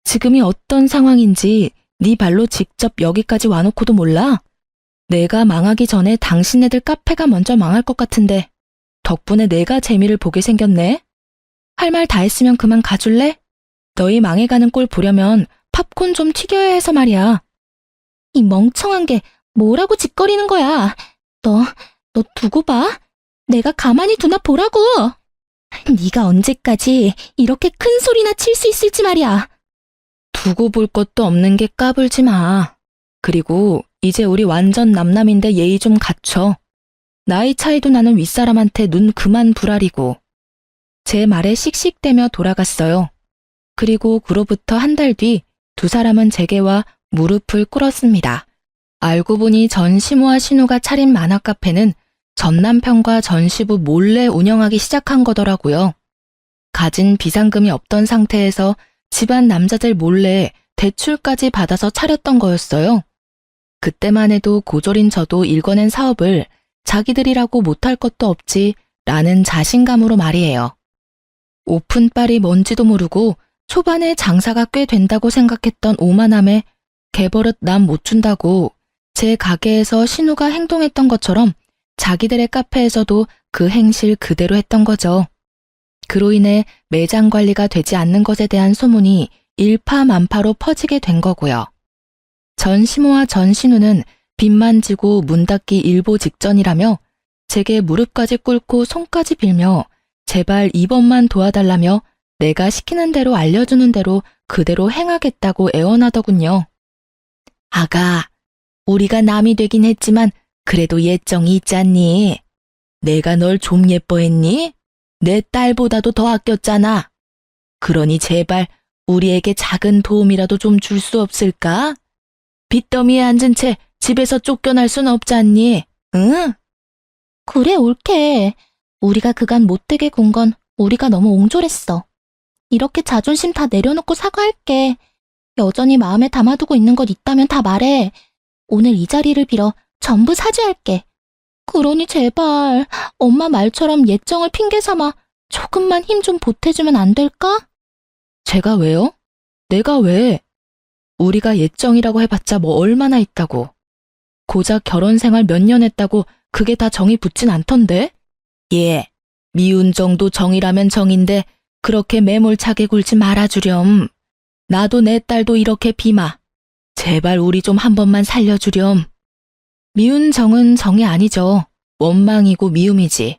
지금이 어떤 상황인지 네 발로 직접 여기까지 와놓고도 몰라? 내가 망하기 전에 당신네들 카페가 먼저 망할 것 같은데 덕분에 내가 재미를 보게 생겼네. 할 말 다 했으면 그만 가줄래? 너희 망해가는 꼴 보려면 팝콘 좀 튀겨야 해서 말이야. 이 멍청한 게 뭐라고 짓거리는 거야. 너 두고 봐. 내가 가만히 두나 보라고. 네가 언제까지 이렇게 큰 소리나 칠 수 있을지 말이야. 두고 볼 것도 없는 게 까불지 마. 그리고 이제 우리 완전 남남인데 예의 좀 갖춰. 나이 차이도 나는 윗사람한테 눈 그만 부라리고. 제 말에 씩씩대며 돌아갔어요. 그리고 그로부터 한 달 뒤 두 사람은 제게와 무릎을 꿇었습니다. 알고 보니 전시모와 신우가 차린 만화 카페는 전 남편과 전 시부 몰래 운영하기 시작한 거더라고요. 가진 비상금이 없던 상태에서 집안 남자들 몰래 대출까지 받아서 차렸던 거였어요. 그때만 해도 고졸인 저도 일궈낸 사업을 자기들이라고 못할 것도 없지 라는 자신감으로 말이에요. 오픈빨이 뭔지도 모르고 초반에 장사가 꽤 된다고 생각했던 오만함에 개버릇 남 못 준다고 제 가게에서 신우가 행동했던 것처럼 자기들의 카페에서도 그 행실 그대로 했던 거죠. 그로 인해 매장 관리가 되지 않는 것에 대한 소문이 일파만파로 퍼지게 된 거고요. 전시모와 전신우는 빚만 지고 문 닫기 일보 직전이라며 제게 무릎까지 꿇고 손까지 빌며 제발 이번만 도와달라며 내가 시키는 대로 알려주는 대로 그대로 행하겠다고 애원하더군요. 아가, 우리가 남이 되긴 했지만 그래도 예정이 있잖니. 내가 널 좀 예뻐했니? 내 딸보다도 더 아꼈잖아. 그러니 제발 우리에게 작은 도움이라도 좀 줄 수 없을까? 빚더미에 앉은 채 집에서 쫓겨날 순 없잖니, 응? 그래, 옳게. 우리가 그간 못되게 군 건 우리가 너무 옹졸했어. 이렇게 자존심 다 내려놓고 사과할게. 여전히 마음에 담아두고 있는 것 있다면 다 말해. 오늘 이 자리를 빌어 전부 사죄할게. 그러니 제발 엄마 말처럼 예정을 핑계 삼아 조금만 힘 좀 보태주면 안 될까? 제가 왜요? 내가 왜? 우리가 예정이라고 해봤자 뭐 얼마나 있다고. 고작 결혼 생활 몇 년 했다고 그게 다 정이 붙진 않던데? 예, 미운 정도 정이라면 정인데 그렇게 매몰차게 굴지 말아주렴. 나도 내 딸도 이렇게 비마. 제발 우리 좀 한 번만 살려주렴. 미운 정은 정이 아니죠. 원망이고 미움이지.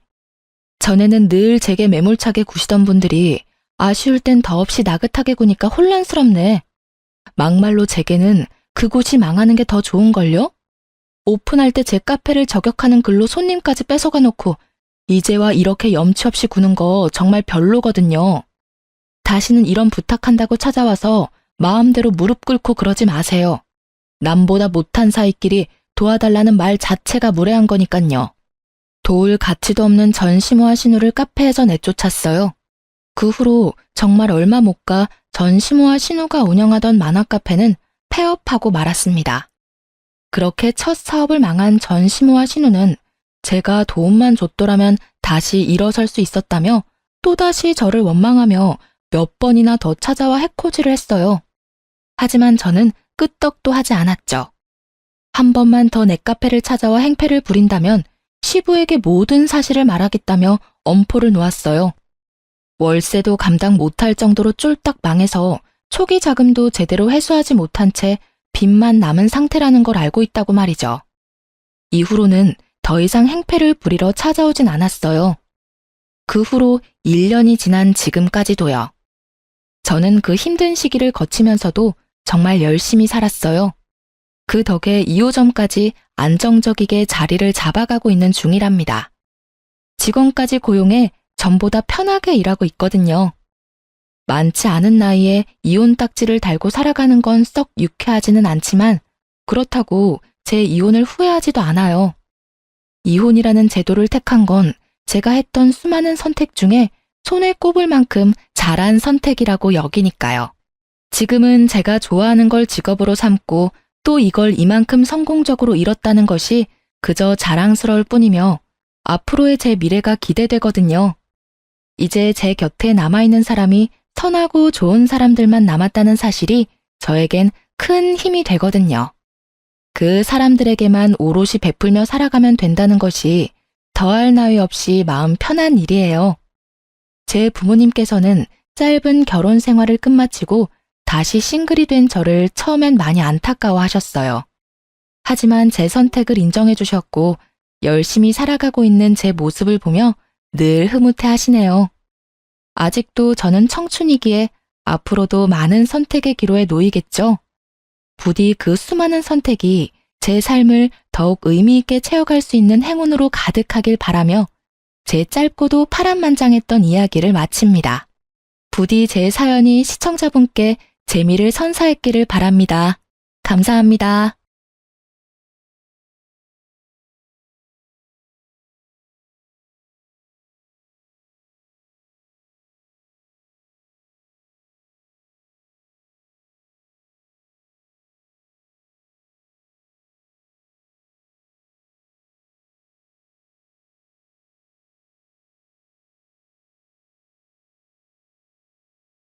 전에는 늘 제게 매몰차게 구시던 분들이 아쉬울 땐 더없이 나긋하게 구니까 혼란스럽네. 막말로 제게는 그곳이 망하는 게 더 좋은걸요? 오픈할 때 제 카페를 저격하는 글로 손님까지 뺏어가 놓고 이제와 이렇게 염치 없이 구는 거 정말 별로거든요. 다시는 이런 부탁한다고 찾아와서 마음대로 무릎 꿇고 그러지 마세요. 남보다 못한 사이끼리 도와달라는 말 자체가 무례한 거니깐요. 도울 가치도 없는 전시모와 신우를 카페에서 내쫓았어요. 그 후로 정말 얼마 못 가 전시모와 신우가 운영하던 만화 카페는 폐업하고 말았습니다. 그렇게 첫 사업을 망한 전시모와 신우는 제가 도움만 줬더라면 다시 일어설 수 있었다며 또다시 저를 원망하며 몇 번이나 더 찾아와 해코지를 했어요. 하지만 저는 끄떡도 하지 않았죠. 한 번만 더 내 카페를 찾아와 행패를 부린다면 시부에게 모든 사실을 말하겠다며 엄포를 놓았어요. 월세도 감당 못할 정도로 쫄딱 망해서 초기 자금도 제대로 회수하지 못한 채 빚만 남은 상태라는 걸 알고 있다고 말이죠. 이후로는 더 이상 행패를 부리러 찾아오진 않았어요. 그 후로 1년이 지난 지금까지도요. 저는 그 힘든 시기를 거치면서도 정말 열심히 살았어요. 그 덕에 2호점까지 안정적이게 자리를 잡아가고 있는 중이랍니다. 직원까지 고용해 전보다 편하게 일하고 있거든요. 많지 않은 나이에 이혼 딱지를 달고 살아가는 건 썩 유쾌하지는 않지만 그렇다고 제 이혼을 후회하지도 않아요. 이혼이라는 제도를 택한 건 제가 했던 수많은 선택 중에 손에 꼽을 만큼 잘한 선택이라고 여기니까요. 지금은 제가 좋아하는 걸 직업으로 삼고 또 이걸 이만큼 성공적으로 이뤘다는 것이 그저 자랑스러울 뿐이며 앞으로의 제 미래가 기대되거든요. 이제 제 곁에 남아있는 사람이 선하고 좋은 사람들만 남았다는 사실이 저에겐 큰 힘이 되거든요. 그 사람들에게만 오롯이 베풀며 살아가면 된다는 것이 더할 나위 없이 마음 편한 일이에요. 제 부모님께서는 짧은 결혼 생활을 끝마치고 다시 싱글이 된 저를 처음엔 많이 안타까워하셨어요. 하지만 제 선택을 인정해 주셨고 열심히 살아가고 있는 제 모습을 보며 늘 흐뭇해 하시네요. 아직도 저는 청춘이기에 앞으로도 많은 선택의 기로에 놓이겠죠. 부디 그 수많은 선택이 제 삶을 더욱 의미 있게 채워갈 수 있는 행운으로 가득하길 바라며 제 짧고도 파란만장했던 이야기를 마칩니다. 부디 제 사연이 시청자분께 재미를 선사했기를 바랍니다. 감사합니다.